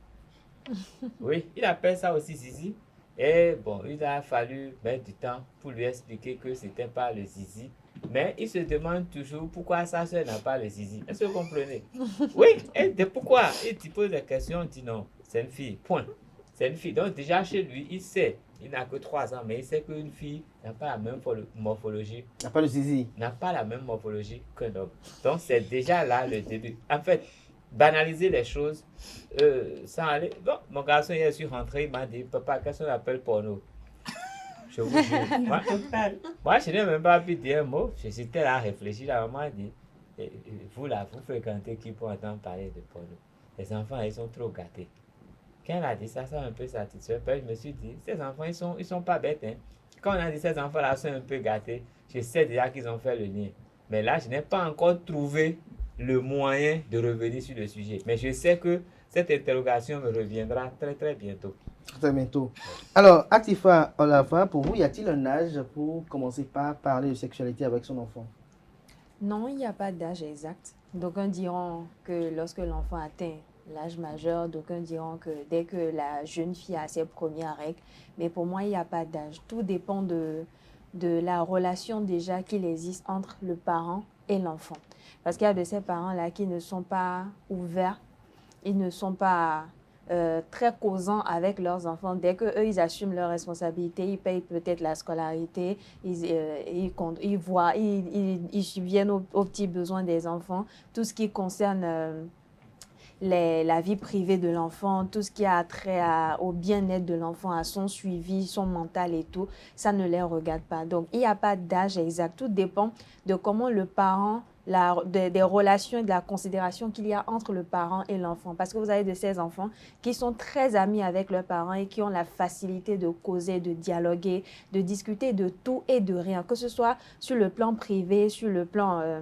Oui, il appelle ça aussi zizi. Et bon, il a fallu mettre du temps pour lui expliquer que ce n'était pas le zizi. Mais il se demande toujours pourquoi sa soeur n'a pas le zizi. Est-ce que vous comprenez? Oui, et pourquoi? Il te pose des questions, il dit non, c'est une fille, point. C'est une fille. Donc déjà chez lui, il sait, il n'a que 3 ans, mais il sait qu'une fille n'a pas la même morphologie. N'a pas le zizi. N'a pas la même morphologie qu'un homme. Donc c'est déjà là le début. En fait, banaliser les choses sans aller... Bon, mon garçon, hier, je suis rentré, il m'a dit, papa, qu'est-ce qu'on appelle porno? Je vous jure. Moi, je n'ai même pas pu dire un mot. J'étais là à réfléchir. La maman a dit, vous là, vous fréquentez qui pour entendre parler de porno? Les enfants, ils sont trop gâtés. quand elle a dit ça, ça m'a un peu satisfait. Je me suis dit, ces enfants, ils sont pas bêtes. Hein. Quand on a dit ces enfants-là sont un peu gâtés, je sais déjà qu'ils ont fait le lien. Mais là, je n'ai pas encore trouvé le moyen de revenir sur le sujet. Mais je sais que cette interrogation me reviendra très très bientôt. Très bientôt. Alors, Atifa Olava, pour vous, y a-t-il un âge pour commencer par parler de sexualité avec son enfant? Non, il n'y a pas d'âge exact. D'aucuns diront que lorsque l'enfant atteint l'âge majeur, d'aucuns diront que dès que la jeune fille a ses premières règles. Mais pour moi, il n'y a pas d'âge. Tout dépend de la relation déjà qu'il existe entre le parent et l'enfant. Parce qu'il y a de ces parents-là qui ne sont pas ouverts, ils ne sont pas très causants avec leurs enfants. Dès qu'eux, ils assument leurs responsabilités, ils payent peut-être la scolarité, ils subviennent aux petits besoins des enfants, tout ce qui concerne la vie privée de l'enfant, tout ce qui a trait au bien-être de l'enfant, à son suivi, son mental et tout, ça ne les regarde pas. Donc, il n'y a pas d'âge exact. Tout dépend de comment le parent, des relations et de la considération qu'il y a entre le parent et l'enfant. Parce que vous avez de ces enfants qui sont très amis avec leurs parents et qui ont la facilité de causer, de dialoguer, de discuter de tout et de rien, que ce soit sur le plan privé, sur le plan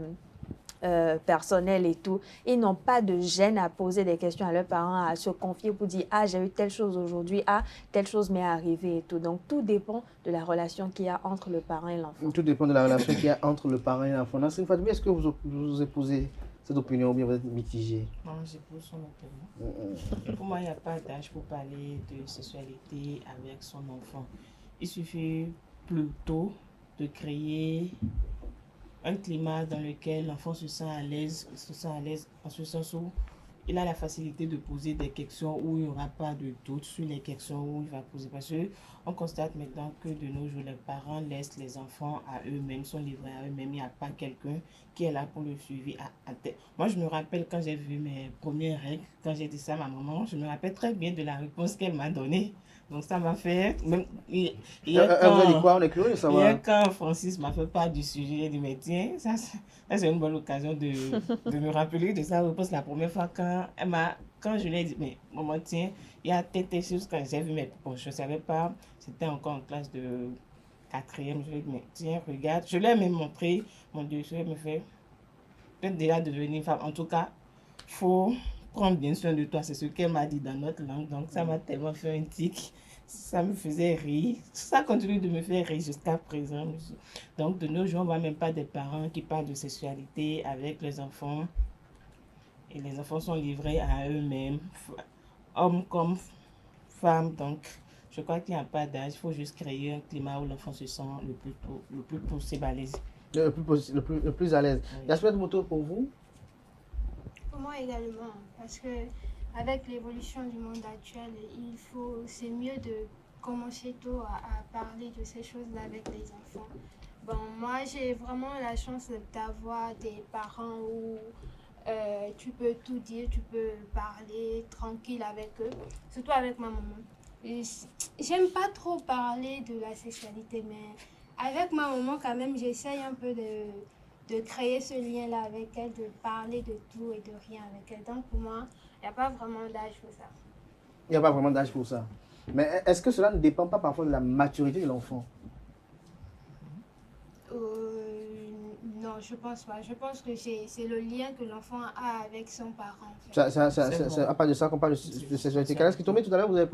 personnel et tout. Ils n'ont pas de gêne à poser des questions à leurs parents, à se confier pour dire « Ah, j'ai eu telle chose aujourd'hui, ah, telle chose m'est arrivée et tout ». Donc, tout dépend de la relation qu'il y a entre le parent et l'enfant. Tout dépend de la relation qu'il y a entre le parent et l'enfant. Nasrine Fatmi, est-ce que vous épousez cette opinion ou bien vous êtes mitigé? Non, j'épouse son opinion. Pour moi, il n'y a pas d'âge pour parler de sexualité avec son enfant. Il suffit plutôt de créer un climat dans lequel l'enfant se sent à l'aise en ce sens où il a la facilité de poser des questions où il n'y aura pas de doute sur les questions où il va poser. Parce qu'on constate maintenant que de nos jours, les parents laissent les enfants à eux-mêmes, sont livrés à eux-mêmes. Il n'y a pas quelqu'un qui est là pour le suivi à tête. Moi, je me rappelle quand j'ai vu mes premières règles, quand j'ai dit ça à ma maman, je me rappelle très bien de la réponse qu'elle m'a donnée. Donc ça m'a fait... Même, quand Francis m'a fait part du sujet, il dit, mais tiens, ça c'est une bonne occasion de me rappeler de sa réponse la première fois quand je lui ai dit, mais maman, tiens, il y a telle chose quand j'ai vu, mais bon, je ne savais pas, c'était encore en classe de 4e, je lui ai dit, mais tiens, regarde, je lui ai même montré, mon Dieu, je me fait, peut-être déjà devenir femme, en tout cas, il faut prendre bien soin de toi, c'est ce qu'elle m'a dit dans notre langue, donc ça m'a tellement fait un tic, ça me faisait rire, ça continue de me faire rire jusqu'à présent. Donc de nos jours, on ne voit même pas des parents qui parlent de sexualité avec les enfants, et les enfants sont livrés à eux-mêmes, hommes comme femmes, donc je crois qu'il n'y a pas d'âge, il faut juste créer un climat où l'enfant se sent le plus possible à l'aise. Le plus à l'aise. Oui. Yasmine Moto, pour vous? Pour moi également, parce que avec l'évolution du monde actuel, c'est mieux de commencer tôt à parler de ces choses-là avec les enfants. Bon, moi j'ai vraiment la chance d'avoir des parents où tu peux tout dire, tu peux parler tranquille avec eux, surtout avec ma maman. J'aime pas trop parler de la sexualité, mais avec ma maman quand même, j'essaye un peu de créer ce lien-là avec elle, de parler de tout et de rien avec elle. Donc pour moi, il n'y a pas vraiment d'âge pour ça. Il n'y a pas vraiment d'âge pour ça. Mais est-ce que cela ne dépend pas parfois de la maturité de l'enfant? Non, je pense pas. Je pense que c'est le lien que l'enfant a avec son parent. En fait. C'est à part de ça qu'on parle de sexualité. Qu'est-ce qui tombait tout à l'heure, vous avez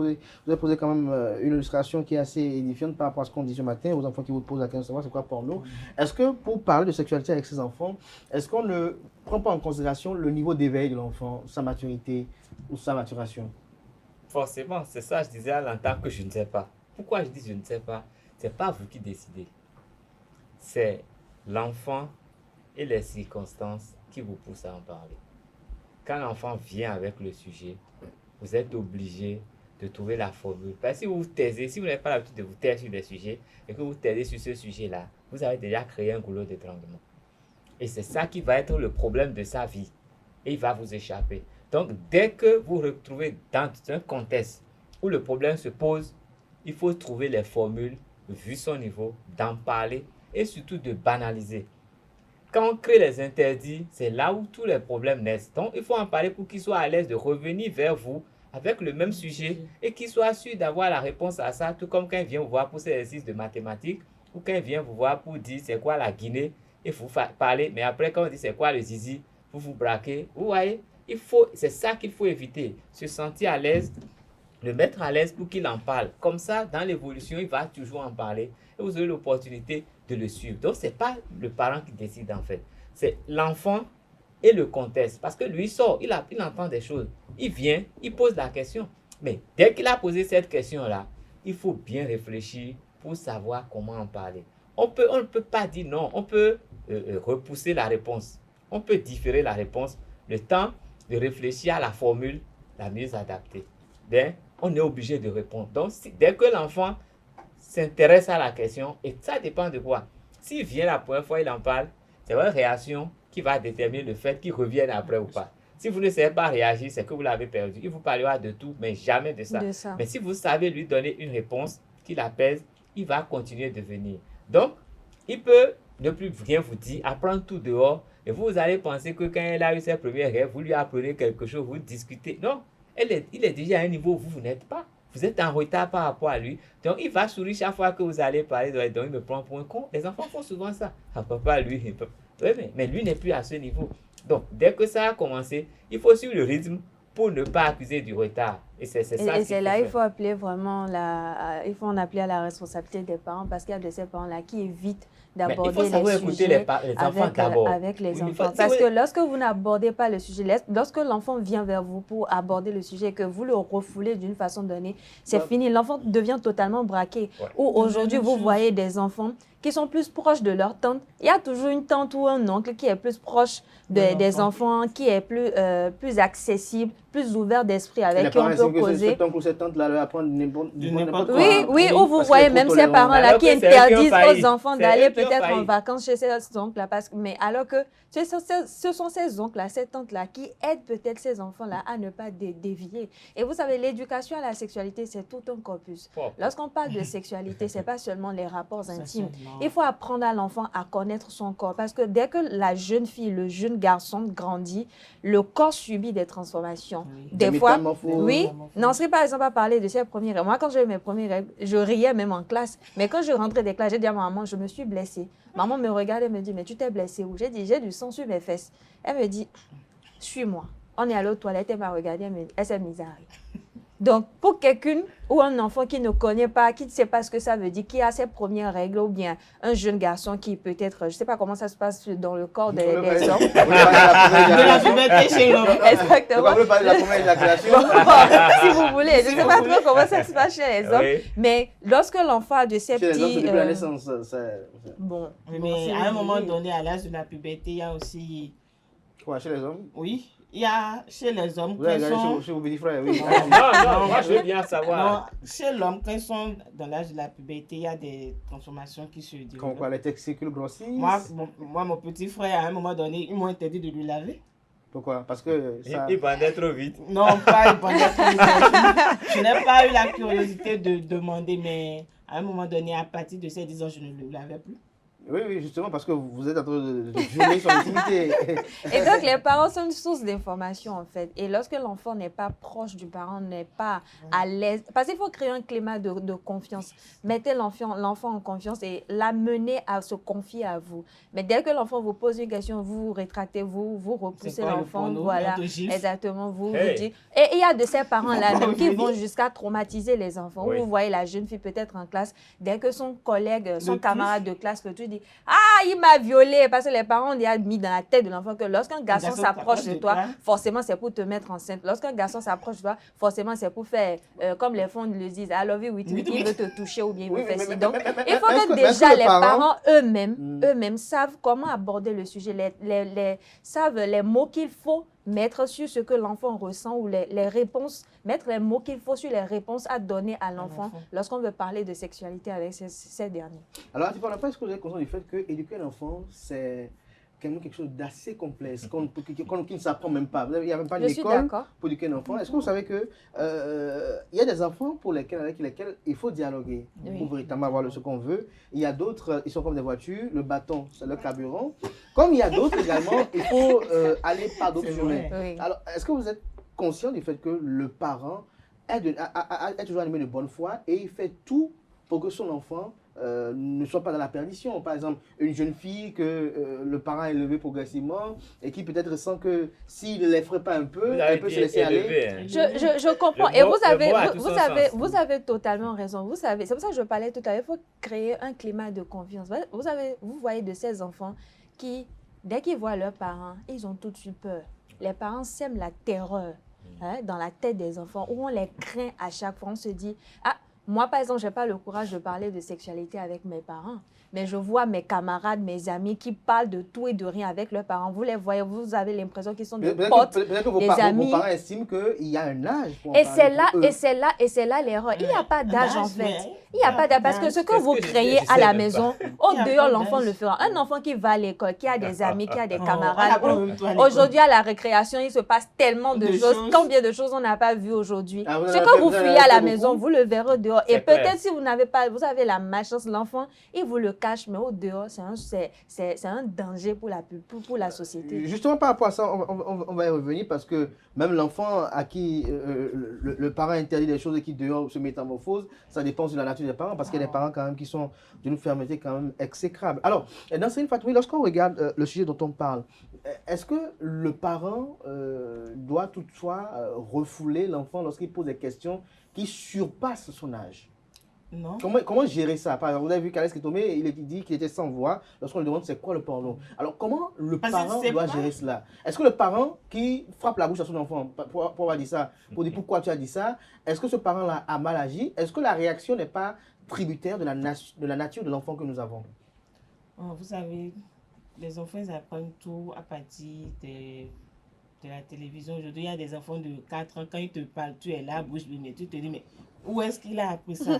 posé quand même une illustration qui est assez édifiante par rapport à ce qu'on dit ce matin aux enfants qui vous posent la question de savoir c'est quoi porno. Est-ce que pour parler de sexualité avec ses enfants, est-ce qu'on ne prend pas en considération le niveau d'éveil de l'enfant, sa maturité ou sa maturation? Forcément, c'est ça, je disais à l'entendre que je ne sais pas. Pourquoi je dis je ne sais pas? C'est pas vous qui décidez. C'est l'enfant et les circonstances qui vous poussent à en parler. Quand l'enfant vient avec le sujet, vous êtes obligé de trouver la formule. Parce que si vous vous taisez, si vous n'avez pas l'habitude de vous taire sur des sujets et que vous taisez sur ce sujet-là, vous avez déjà créé un goulot d'étranglement. Et c'est ça qui va être le problème de sa vie. Et il va vous échapper. Donc, dès que vous vous retrouvez dans un contexte où le problème se pose, il faut trouver les formules, vu son niveau, d'en parler et surtout de banaliser. Quand on crée les interdits, c'est là où tous les problèmes naissent. Donc, il faut en parler pour qu'il soit à l'aise de revenir vers vous avec le même sujet et qu'il soit sûr d'avoir la réponse à ça, tout comme quand il vient vous voir pour ces exercices de mathématiques ou quand il vient vous voir pour dire c'est quoi la Guinée et vous parler, mais après quand on dit c'est quoi le zizi, vous vous braquez. Vous voyez, c'est ça qu'il faut éviter, se sentir à l'aise, le mettre à l'aise pour qu'il en parle. Comme ça, dans l'évolution, il va toujours en parler et vous aurez l'opportunité de le suivre. Donc, ce n'est pas le parent qui décide en fait, c'est l'enfant et le contexte. Parce que lui sort, il entend des choses, il vient, il pose la question. Mais dès qu'il a posé cette question-là, il faut bien réfléchir pour savoir comment en parler. On ne peut pas dire non, on peut repousser la réponse. On peut différer la réponse, le temps de réfléchir à la formule la mieux adaptée. On est obligé de répondre. Donc, dès que l'enfant s'intéresse à la question, et ça dépend de quoi. S'il vient la première fois, il en parle, c'est votre réaction qui va déterminer le fait qu'il revienne après ou pas. Si vous ne savez pas réagir, c'est que vous l'avez perdu. Il vous parlera de tout, mais jamais de ça. Mais si vous savez lui donner une réponse qui l'apaise, il va continuer de venir. Donc, il peut ne plus rien vous dire, apprendre tout dehors, et vous allez penser que quand il a eu ses premiers rêves, vous lui apprenez quelque chose, vous discutez. Non, il est déjà à un niveau où vous n'êtes pas. Vous êtes en retard par rapport à lui. Donc, il va sourire chaque fois que vous allez parler. Donc, il me prend pour un con. Les enfants font souvent ça. Ah, papa, lui, oui, mais lui n'est plus à ce niveau. Donc, dès que ça a commencé, il faut suivre le rythme pour ne pas accuser du retard. Et c'est ça. Et c'est là, il faut appeler vraiment il faut en appeler à la responsabilité des parents parce qu'il y a de ces parents-là qui évitent d'aborder les sujets avec les enfants. Parce que lorsque vous n'abordez pas le sujet, lorsque l'enfant vient vers vous pour aborder le sujet, que vous le refoulez d'une façon donnée, c'est fini. L'enfant devient totalement braqué. Ou aujourd'hui, vous voyez des enfants qui sont plus proches de leur tante. Il y a toujours une tante ou un oncle qui est plus proche des enfants, qui est plus accessible, plus ouvert d'esprit, avec qui on peut causer. Oui, ou vous voyez même ces parents-là qui interdisent aux enfants d'aller peut-être en vacances chez ces oncles-là. Mais alors que ce sont ces oncles-là, ces tantes-là qui aident peut-être ces enfants-là à ne pas dévier. Et vous savez, l'éducation à la sexualité, c'est tout un corpus. Lorsqu'on parle de sexualité, ce n'est pas seulement les rapports intimes. Il faut apprendre à l'enfant à connaître son corps. Parce que dès que la jeune fille, le jeune garçon grandit, le corps subit des transformations. Des fois, oui. Non, c'est par exemple à parler de ses premiers règles. Moi, quand j'ai eu mes premiers règles, je riais même en classe. Mais quand je rentrais des classes, j'ai dit à ma maman, je me suis blessée. Maman me regardait et me dit, mais tu t'es blessée où? J'ai dit, j'ai du sang sur mes fesses. Elle me dit, suis-moi. On est allé aux toilettes, elle m'a regardée, elle s'est mise à rire. Donc, pour quelqu'un ou un enfant qui ne connaît pas, qui ne sait pas ce que ça veut dire, qui a ses premières règles, ou bien un jeune garçon qui peut-être, je ne sais pas comment ça se passe dans le corps des hommes. De la puberté chez l'homme. Exactement. Vous parlez de la première éjaculation. Si vous voulez, je ne sais pas trop comment ça se passe chez les hommes. Mais lorsque l'enfant a de ces petits... Chez les hommes, depuis la naissance, bon. Mais à un moment donné, à l'âge de la puberté, il y a aussi... Quoi, chez les hommes? Oui. Il y a chez les hommes qui sont... Chez vos petits frères, oui. Non, moi je veux bien savoir. Non, chez l'homme, quand ils sont dans l'âge de la puberté, il y a des transformations qui se déroulent. Comme quoi, les testicules grossissent? Moi, mon petit frère, à un moment donné, ils m'ont interdit de lui laver. Pourquoi? Parce que ça... Il bandait trop vite. Non, pas il bandait trop vite. Je n'ai pas eu la curiosité de demander, mais à un moment donné, à partir de ces 10 ans, je ne le lavais plus. Oui, justement, parce que vous êtes en train de violer son intimité. Et donc, les parents sont une source d'information, en fait. Et lorsque l'enfant n'est pas proche du parent, n'est pas à l'aise, parce qu'il faut créer un climat de confiance. Mettez l'enfant en confiance et l'amener à se confier à vous. Mais dès que l'enfant vous pose une question, vous vous rétractez, vous repoussez l'enfant, voilà. Exactement, vous dites. Et il y a de ces parents-là même qui vont jusqu'à traumatiser les enfants. Vous voyez la jeune fille peut-être en classe, dès que son collègue, son camarade de classe le tue, ah, il m'a violée, parce que les parents ont déjà mis dans la tête de l'enfant que lorsqu'un garçon s'approche de toi, forcément c'est pour te mettre enceinte. Lorsqu'un garçon s'approche de toi, forcément c'est pour faire, comme les femmes le disent, I love you with me, il veut te toucher ou bien il veut faire ci. Donc, il faut que déjà les parents eux-mêmes savent comment aborder le sujet, savent les mots qu'il faut mettre sur ce que l'enfant ressent ou les réponses, mettre les mots qu'il faut sur les réponses à donner à l'enfant lorsqu'on veut parler de sexualité avec ces derniers. Alors, tu parles pas, est-ce que vous êtes conscient du fait que éduquer l'enfant, c'est quelque chose d'assez complexe, qui ne s'apprend même pas. Il n'y a même pas d'école pour éduquer un enfant. Est-ce que vous savez qu'il y a des enfants avec lesquels il faut dialoguer pour véritablement avoir ce qu'on veut. Il y a d'autres, ils sont comme des voitures, le bâton, c'est le carburant. Comme il y a d'autres également, il faut aller par d'autres chemins. Alors, est-ce que vous êtes conscient du fait que le parent est toujours animé de bonne foi et il fait tout pour que son enfant ne soit pas dans la perdition. Par exemple, une jeune fille que le parent a élevée progressivement et qui peut-être sent que s'il ne l'effraie pas un peu, elle peut se laisser aller. Je comprends. Et vous avez totalement raison. Vous savez, c'est pour ça que je parlais tout à l'heure, il faut créer un climat de confiance. Vous voyez de ces enfants qui, dès qu'ils voient leurs parents, ils ont tout de suite peur. Les parents sèment la terreur dans la tête des enfants, où on les craint à chaque fois. On se dit, moi, par exemple, je n'ai pas le courage de parler de sexualité avec mes parents, mais je vois mes camarades, mes amis qui parlent de tout et de rien avec leurs parents. Vous les voyez, vous avez l'impression qu'ils sont des potes, des amis. Vos parents estiment qu'il y a un âge pour et c'est là l'erreur. Il n'y a pas d'âge en fait. Il n'y a pas d'âge. Parce que ce que vous créez à la maison, au dehors, l'enfant le fera. Un enfant qui va à l'école, qui a des amis, qui a des camarades. Aujourd'hui, à la récréation, il se passe tellement de choses. Combien de choses on n'a pas vu aujourd'hui. Ce que vous fuyez à la maison, vous le verrez dehors. Et peut-être si vous n'avez pas, vous avez la malchance, l'enfant, il vous le cache, mais au dehors, c'est un danger pour la société. Justement, par rapport à ça, on va y revenir parce que même l'enfant à qui le parent interdit des choses et qui dehors se métamorphose, ça dépend de la nature des parents parce qu'il y a des parents quand même qui sont d'une fermeté quand même exécrable. Alors, Nansérine Fatoumi, lorsqu'on regarde le sujet dont on parle, est-ce que le parent doit toutefois refouler l'enfant lorsqu'il pose des questions qui surpassent son âge? Non. Comment gérer ça? Par exemple, vous avez vu qu'Alex Kitome, il dit qu'il était sans voix lorsqu'on lui demande c'est quoi le porno. Alors, comment le parent doit gérer cela? Est-ce que le parent qui frappe la bouche à son enfant pour avoir dit ça, pour dire pourquoi tu as dit ça, est-ce que ce parent-là a mal agi? Est-ce que la réaction n'est pas tributaire de la nature de l'enfant que nous avons? Vous savez, les enfants ils apprennent tout à partir de la télévision. Aujourd'hui, il y a des enfants de 4 ans, quand ils te parlent, tu es là, bouche bée, mais tu te dis, mais où est-ce qu'il a appris ça?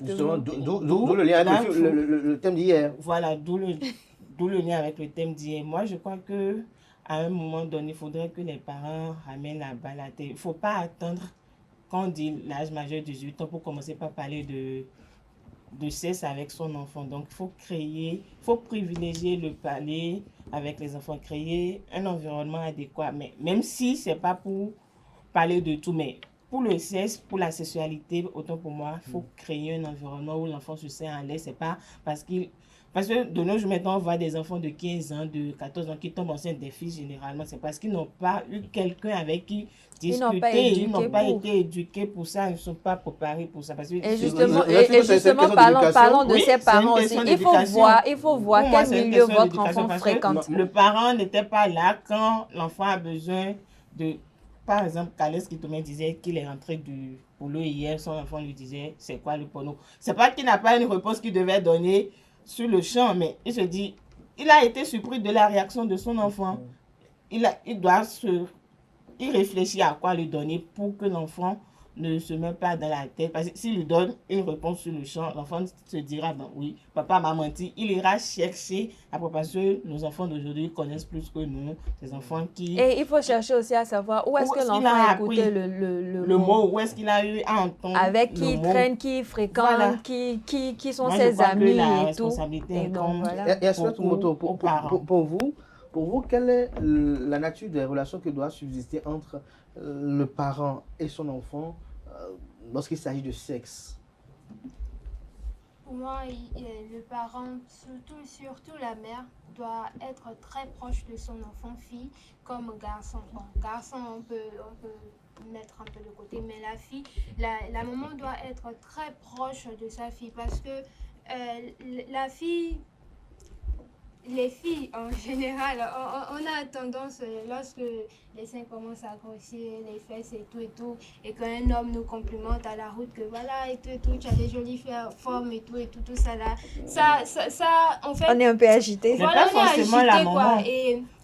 Justement, d'où le lien avec le thème d'hier. Voilà, d'où le lien avec le thème d'hier. Moi, je crois que à un moment donné, il faudrait que les parents ramènent la balle à terre. Il ne faut pas attendre quand on dit l'âge majeur de 18 ans pour commencer par parler de sexe avec son enfant. Donc, il faut privilégier le parler avec les enfants, créer un environnement adéquat. Mais même si ce n'est pas pour parler de tout, mais pour le sexe, pour la sexualité, autant pour moi, il faut créer un environnement où l'enfant se sent à l'aise. C'est pas parce que de nos jours, maintenant, on voit des enfants de 15 ans, de 14 ans qui tombent enceintes des filles, généralement. C'est parce qu'ils n'ont pas eu quelqu'un avec qui discuter. Ils n'ont pas été éduqués pour ça. Ils ne sont pas préparés pour ça. Parce que et justement, parlons de ces parents aussi. Il faut voir quel milieu votre enfant fréquente. Le parent n'était pas là quand l'enfant a besoin de... Par exemple, Alex Kitome disait qu'il est rentré du boulot hier, son enfant lui disait c'est quoi le porno. C'est pas qu'il n'a pas une réponse qu'il devait donner sur le champ, mais il se dit, il a été surpris de la réaction de son enfant. Il réfléchit à quoi lui donner pour que l'enfant ne se met pas dans la tête. Parce que s'il lui donne une réponse sur le champ, l'enfant se dira, ben oui, papa m'a menti. Il ira chercher, après parce que nos enfants d'aujourd'hui connaissent plus que nous, des enfants qui... Et il faut chercher aussi à savoir où est-ce que l'enfant a écouté le mot, où est-ce qu'il a eu à entendre. Avec qui il traîne, qui il fréquente, voilà. qui sont ses amis et tout. Et donc, voilà. Et pour vous, quelle est la nature des relations qui doit subsister entre le parent et son enfant lorsqu'il s'agit de sexe? Pour moi, le parent, surtout la mère, doit être très proche de son enfant, fille comme garçon. Bon, garçon, on peut mettre un peu de côté, mais la fille, la maman doit être très proche de sa fille parce que la fille... Les filles, en général, on a tendance, lorsque les seins commencent à grossir, les fesses et tout, et qu'un homme nous complimente à la route, que voilà, et tout, tu as des jolies formes et tout ça là. Ça, en fait... On est un peu agité. Voilà, on est agité, quoi.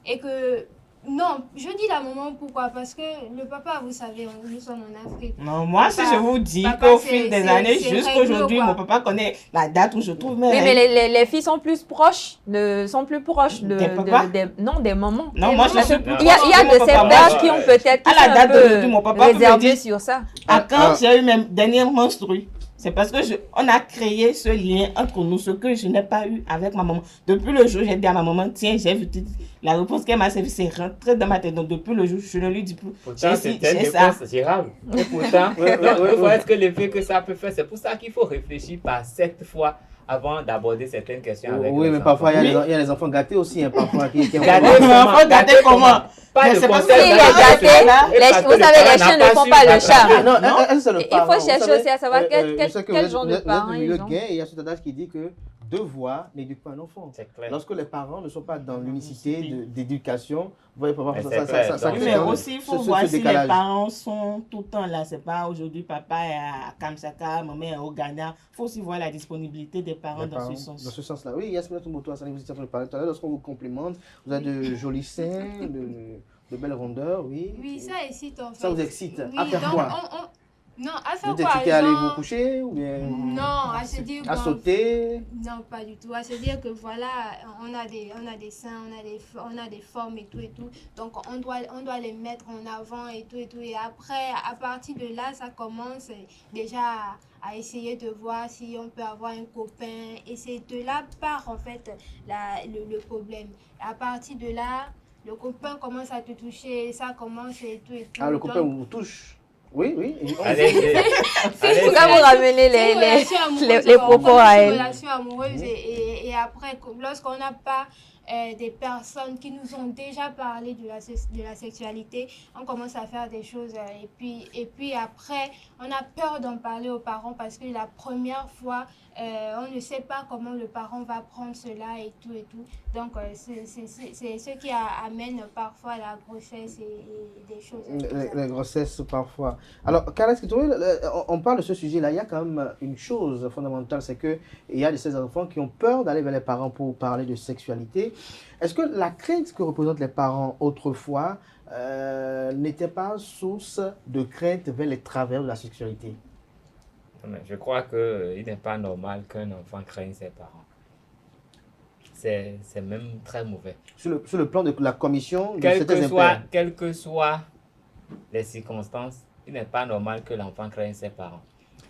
Et que... Non, je dis la maman, pourquoi? Parce que le papa, vous savez, nous sommes en Afrique. Non, moi, si je vous dis qu'au fil des années, jusqu'aujourd'hui, mon papa connaît la date où je trouve mes règles. Oui, mais les filles sont plus proches des mamans. Non, moi, je suis plus proche. Il y a de ces pères qui ont peut-être à la date d'aujourd'hui, mon papa réservé sur ça. À quand j'ai eu mes dernières menstrues? C'est parce que on a créé ce lien entre nous, ce que je n'ai pas eu avec ma maman. Depuis le jour où j'ai dit à ma maman, tiens, j'ai vu la réponse qu'elle m'a servi, c'est rentré dans ma tête. Donc depuis le jour, je ne lui dis plus. Pourtant, c'est une réponse gérable. Et pourtant, il faut être que l'effet que ça peut faire. C'est pour ça qu'il faut réfléchir par 7 fois avant d'aborder certaines questions avec oui, mais parfois, il y a les enfants gâtés aussi, hein, parfois. Gâtés comment? Pas de concept. Vous savez, les chiens ne font pas le chat. Non, il faut chercher aussi à savoir quel genre de parents ils ont. Il y a cet adage qui dit que devoir n'éduque pas un enfant. Lorsque les parents ne sont pas dans l'unicité d'éducation, vous voyez, ça mais aussi, il faut voir si les parents sont tout le temps là. C'est pas aujourd'hui, papa est à Kamsaka, maman est au Ghana. Il faut aussi voir la disponibilité des parents dans ce sens. Dans ce sens-là, oui, Yasmina Toumboutou, vous étiez en train de parler tout à l'heure, lorsqu'on vous complimente, vous avez de jolis seins, de belles rondeurs, oui. Oui, ça excite en fait. Ça vous excite. Oui, à faire quoi? Non, à faire vous quoi? Vous êtes excité à aller vous coucher ou bien non, à se dire... À sauter? Non, pas du tout. À se dire que voilà, on a des seins, on a des formes et tout. Donc, on doit les mettre en avant et tout. Et après, à partir de là, ça commence déjà à essayer de voir si on peut avoir un copain. Et c'est de là part, en fait, le problème. À partir de là, le copain commence à te toucher, ça commence et tout. Ah, le copain vous touche? Oui. Allez, vous ramener les propos à elle. Une relation amoureuse et après, lorsqu'on n'a pas des personnes qui nous ont déjà parlé de la sexualité, on commence à faire des choses et puis après, on a peur d'en parler aux parents parce que la première fois, on ne sait pas comment le parent va prendre cela et tout. Donc, c'est ce qui amène parfois la grossesse et des choses. Les grossesses parfois. Alors, Kareski, on parle de ce sujet-là. Il y a quand même une chose fondamentale, c'est qu'il y a de ces enfants qui ont peur d'aller vers les parents pour parler de sexualité. Est-ce que la crainte que représentent les parents autrefois n'était pas source de crainte vers les travers de la sexualité? Je crois qu'il n'est pas normal qu'un enfant craigne ses parents. C'est même très mauvais. Sur le plan de la commission, quelles que soient les circonstances, il n'est pas normal que l'enfant craigne ses parents.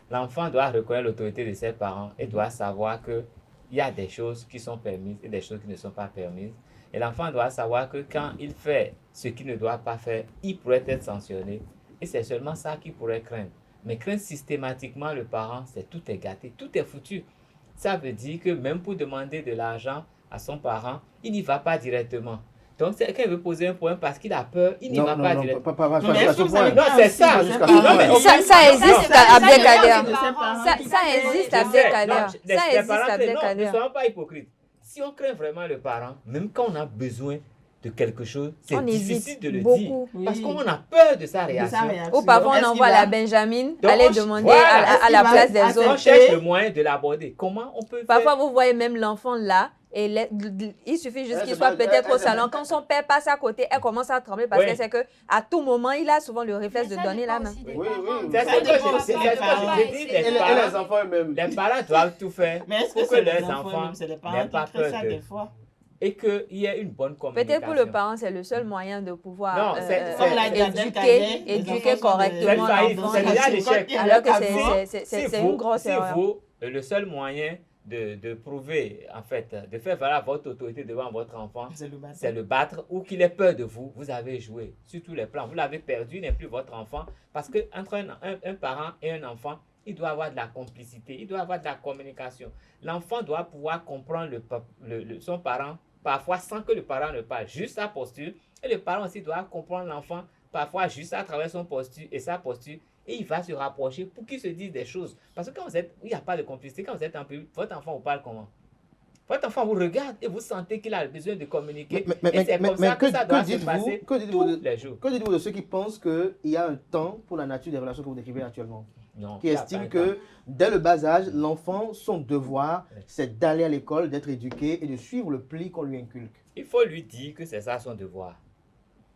L'enfant doit reconnaître l'autorité de ses parents et doit savoir qu'il y a des choses qui sont permises et des choses qui ne sont pas permises. Et l'enfant doit savoir que quand il fait ce qu'il ne doit pas faire, il pourrait être sanctionné. Et c'est seulement ça qu'il pourrait craindre. Mais craindre systématiquement le parent, c'est tout est gâté, tout est foutu. Ça veut dire que même pour demander de l'argent à son parent, il n'y va pas directement. Donc, quand il veut poser un problème parce qu'il a peur, il n'y va pas directement. Non, c'est ça. Ça existe à Abdelkader. Ça existe à Abdelkader. Les parents, ne soyons pas hypocrites. Si on craint vraiment le parent, même quand on a besoin de quelque chose, c'est difficile de le dire. Parce qu'on a peur de sa réaction. Ou parfois on envoie la Benjamin aller demander à la place des autres. On cherche le moyen de l'aborder. Comment on peut faire? Parfois vous voyez même l'enfant là, et il suffit juste qu'il soit peut-être au salon. Quand son père passe à côté, elle commence à trembler parce que c'est qu'à tout moment, il a souvent le réflexe de donner la main. Oui. C'est ce que je dis. Les enfants eux-mêmes. Les parents doivent tout faire pour que leurs enfants n'aient pas peur d'eux. Et qu'il y ait une bonne communication. Peut-être pour le parent, c'est le seul moyen de pouvoir éduquer correctement l'enfant. C'est déjà l'échec. Alors que c'est une grosse erreur. Si vous, le seul moyen de prouver, en fait, de faire valoir votre autorité devant votre enfant, c'est le battre ou qu'il ait peur de vous, vous avez joué sur tous les plans. Vous l'avez perdu, il n'est plus votre enfant. Parce qu'entre un parent et un enfant, il doit avoir de la complicité, il doit avoir de la communication. L'enfant doit pouvoir comprendre son parent, parfois sans que le parent ne parle, juste sa posture. Et le parent aussi doit comprendre l'enfant, parfois juste à travers son posture et sa posture. Et il va se rapprocher pour qu'il se dise des choses. Parce que quand il n'y a pas de complicité, quand vous êtes en public, votre enfant vous parle comment? Votre enfant vous regarde et vous sentez qu'il a besoin de communiquer. Et c'est comme ça que ça doit se passer tous les jours. Que dites-vous de ceux qui pensent qu'il y a un temps pour la nature des relations que vous décrivez actuellement? Non, qui estiment que dès le bas âge, l'enfant, son devoir, c'est d'aller à l'école, d'être éduqué et de suivre le pli qu'on lui inculque. Il faut lui dire que c'est ça son devoir.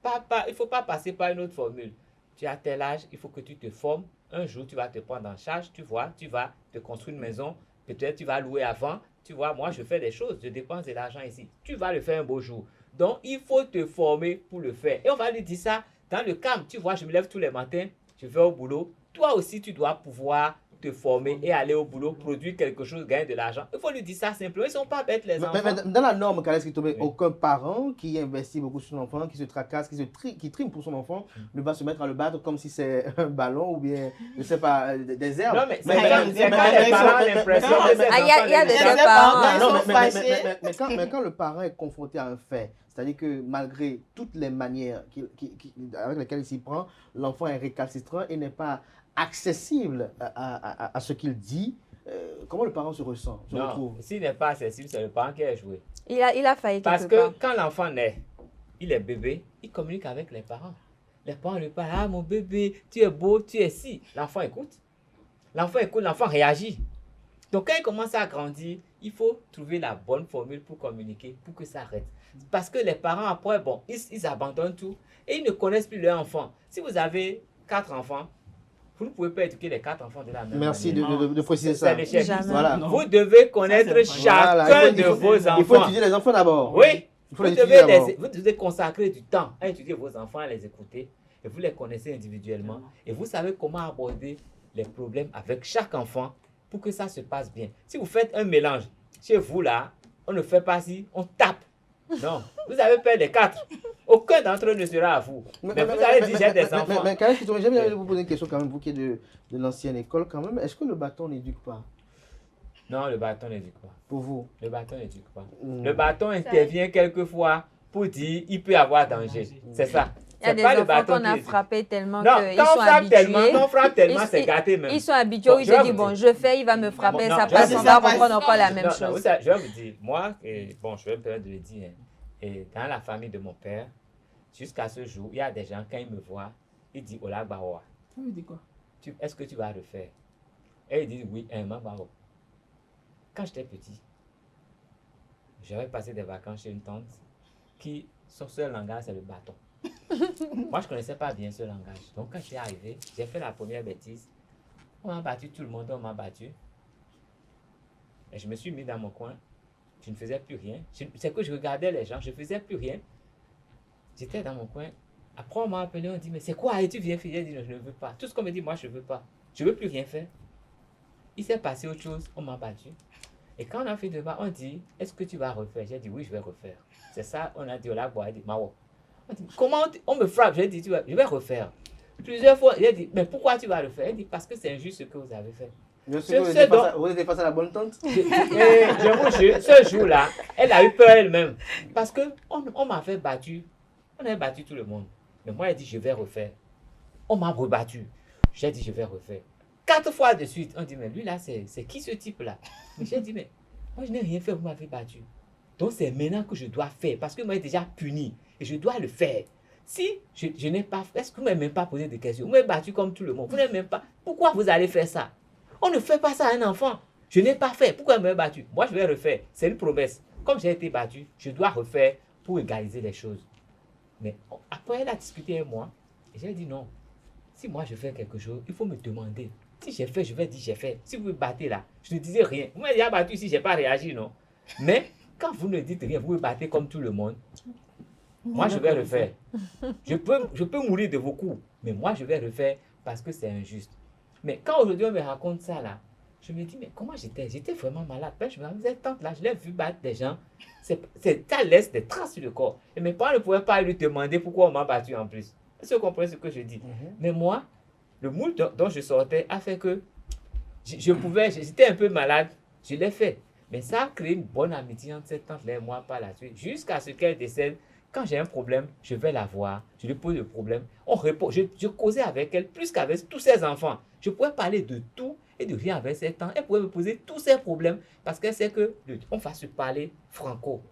Il ne faut pas passer par une autre formule. Tu as tel âge, il faut que tu te formes. Un jour, tu vas te prendre en charge, tu vois, tu vas te construire une maison. Peut-être tu vas louer avant. Tu vois, moi, je fais des choses, je dépense de l'argent ici. Tu vas le faire un beau jour. Donc, il faut te former pour le faire. Et on va lui dire ça dans le calme. Tu vois, je me lève tous les matins, je vais au boulot. Toi aussi, tu dois pouvoir te former et aller au boulot, produire quelque chose, gagner de l'argent. Il faut lui dire ça simplement. Ils ne sont pas bêtes, les enfants. Mais dans la norme, Kales Kitome, aucun parent qui investit beaucoup sur son enfant, qui se tracasse, qui trime pour son enfant, ne va se mettre à le battre comme si c'est un ballon ou bien, je ne sais pas, des herbes. Non, mais c'est quand les parents ont l'impression que ces il y a des parents. Mais quand le parent est confronté à un fait, c'est-à-dire que malgré toutes les manières avec lesquelles il s'y prend, l'enfant est récalcitrant et n'est pas accessible à ce qu'il dit, comment le parent se ressent, se retrouve? S'il n'est pas accessible, c'est le parent qui a joué. Il a failli Parce quelque que quand l'enfant naît, il est bébé, il communique avec les parents. Les parents lui parlent, ah mon bébé, tu es beau, tu es si. L'enfant écoute, l'enfant réagit. Donc quand il commence à grandir, il faut trouver la bonne formule pour communiquer, pour que ça arrête. Parce que les parents, après, bon, ils abandonnent tout et ils ne connaissent plus leur enfant. Si vous avez 4 enfants, vous ne pouvez pas éduquer les 4 enfants de la même Merci manière. de préciser ça. Voilà. Vous devez connaître chacun de vos enfants. Il faut étudier les enfants d'abord. Oui. Vous devez consacrer du temps à étudier vos enfants, à les écouter. Et vous les connaissez individuellement. Et vous savez comment aborder les problèmes avec chaque enfant pour que ça se passe bien. Si vous faites un mélange, chez vous là, on ne fait pas si, on tape. Non, vous avez peur des 4. Aucun d'entre eux ne sera à vous. Mais vous allez dire j'ai des enfants. Mais Kales Kitome, j'aimerais vous poser une question quand même, vous qui êtes de l'ancienne école quand même. Est-ce que le bâton n'éduque pas? Non, le bâton n'éduque pas. Pour vous? Le bâton n'éduque pas. Le bâton intervient quelquefois pour dire il peut y avoir danger. C'est ça. Il y a des enfants qu'on a frappés tellement qu'ils sont habitués. Quand on frappe tellement, c'est gâté même. Ils sont habitués, ils se disent, bon, je fais, il va me frapper, ça passe, on va reprendre encore la même chose. Je vais vous dire, moi, bon, je vais me permettre de le dire, et dans la famille de mon père, jusqu'à ce jour, il y a des gens, quand ils me voient, ils disent, Ola Bawa. Ça veut dire quoi? Est-ce que tu vas refaire? Et ils disent, oui, Bawa. Quand j'étais petit, j'avais passé des vacances chez une tante qui, son seul langage, c'est le bâton. Moi, je ne connaissais pas bien ce langage. Donc, quand j'étais arrivé, j'ai fait la première bêtise. On m'a battu, tout le monde, on m'a battu. Et je me suis mis dans mon coin. Je ne faisais plus rien. C'est que je regardais les gens, je ne faisais plus rien. J'étais dans mon coin. Après, on m'a appelé, on dit, mais c'est quoi? Et tu viens faire? J'ai dit, non, je ne veux pas. Tout ce qu'on me dit, moi, je ne veux pas. Je ne veux plus rien faire. Il s'est passé autre chose, on m'a battu. Et quand on a fait le débat, on dit, est-ce que tu vas refaire? J'ai dit, oui, je vais refaire. C'est ça, on a dit, oh là, bois, il dit, Mawo. On dit, comment on me frappe? J'ai dit, je vais refaire. Plusieurs fois, j'ai dit, mais pourquoi tu vas le faire? Il dit, parce que c'est injuste ce que vous avez fait. Bien sûr, vous étiez face à la bonne tante. Je vous jure, ce jour-là, elle a eu peur elle-même. Parce qu'on m'avait battu. On avait battu tout le monde. Mais moi, elle dit, je vais refaire. On m'a rebattu. J'ai dit, je vais refaire. 4 fois de suite, on dit, mais lui là, c'est qui ce type-là? Mais j'ai dit, mais moi, je n'ai rien fait, vous m'avez battu. Donc, c'est maintenant que je dois faire. Parce que moi, j'ai déjà puni. Et je dois le faire. Si je n'ai pas fait, est-ce que vous ne m'avez même pas posé de questions? Vous m'avez battu comme tout le monde. Vous n'avez même pas. Pourquoi vous allez faire ça? On ne fait pas ça à un enfant. Je n'ai pas fait. Pourquoi vous m'avez battu? Moi, je vais refaire. C'est une promesse. Comme j'ai été battu, je dois refaire pour égaliser les choses. Mais après, elle a discuté avec moi. Et j'ai dit non. Si moi, je fais quelque chose, il faut me demander. Si j'ai fait, je vais dire j'ai fait. Si vous me battez là, je ne disais rien. Vous m'avez déjà battu si je n'ai pas réagi, non? Mais quand vous ne dites rien, vous me battez comme tout le monde. Moi, je vais le faire. Je peux mourir de vos coups, mais moi, je vais le faire parce que c'est injuste. Mais quand aujourd'hui, on me raconte ça, là, je me dis, mais comment j'étais? J'étais vraiment malade. Je me disais, tante, là, je l'ai vu battre des gens. Ça laisse des traces sur le corps. Et mes parents ne pouvaient pas lui demander pourquoi on m'a battu en plus. Est-ce que vous comprenez ce que je dis? Mais moi, le moule dont je sortais a fait que j'étais un peu malade. Je l'ai fait. Mais ça a créé une bonne amitié entre cette tante-là et moi par la suite. Jusqu'à ce qu'elle décède. Quand j'ai un problème, je vais la voir, je lui pose le problème, on répond. Je causais avec elle plus qu'avec tous ses enfants. Je pouvais parler de tout et de rien avec ses tantes. Elle pouvait me poser tous ses problèmes parce qu'elle sait qu'on va se parler franco.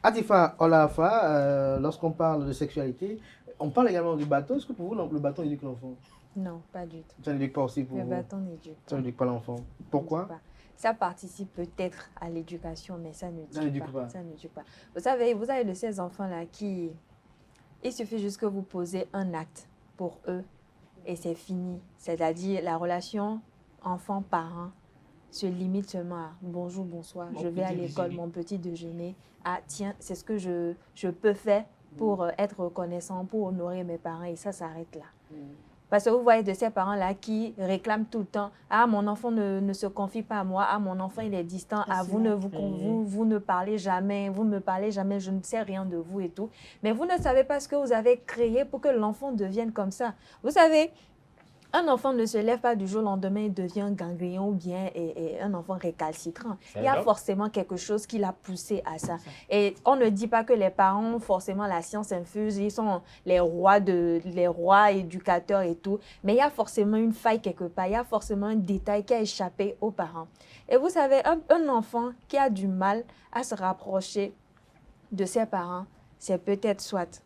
Atifa Olafa, lorsqu'on parle de sexualité, on parle également du bâton. Est-ce que pour vous, le bâton éduque l'enfant? Non, pas du tout. Ça n'éduque pas aussi pour vous? Le bâton n'éduque pas. Ça n'éduque pas l'enfant. Pourquoi? Ça participe peut-être à l'éducation, mais ça n'éduque pas. Ça n'éduque pas. Vous savez, vous avez de ces enfants-là qui... Il suffit juste que vous posez un acte pour eux et c'est fini. C'est-à-dire la relation enfant-parent se limite seulement à bonjour, bonsoir, je vais à l'école, mon petit déjeuner. Ah tiens, c'est ce que je peux faire pour être reconnaissant, pour honorer mes parents et ça s'arrête là. Parce que vous voyez de ces parents-là qui réclament tout le temps « Ah, mon enfant ne se confie pas à moi. Ah, mon enfant, il est distant. Ah, vous ne parlez jamais. Vous ne me parlez jamais. Je ne sais rien de vous et tout. » Mais vous ne savez pas ce que vous avez créé pour que l'enfant devienne comme ça. Vous savez, un enfant ne se lève pas du jour au lendemain et devient ganglion ou bien un enfant récalcitrant. Il y a forcément quelque chose qui l'a poussé à ça. Et on ne dit pas que les parents, forcément, la science infuse, ils sont les rois éducateurs et tout. Mais il y a forcément une faille quelque part. Il y a forcément un détail qui a échappé aux parents. Et vous savez, un enfant qui a du mal à se rapprocher de ses parents, c'est peut-être soit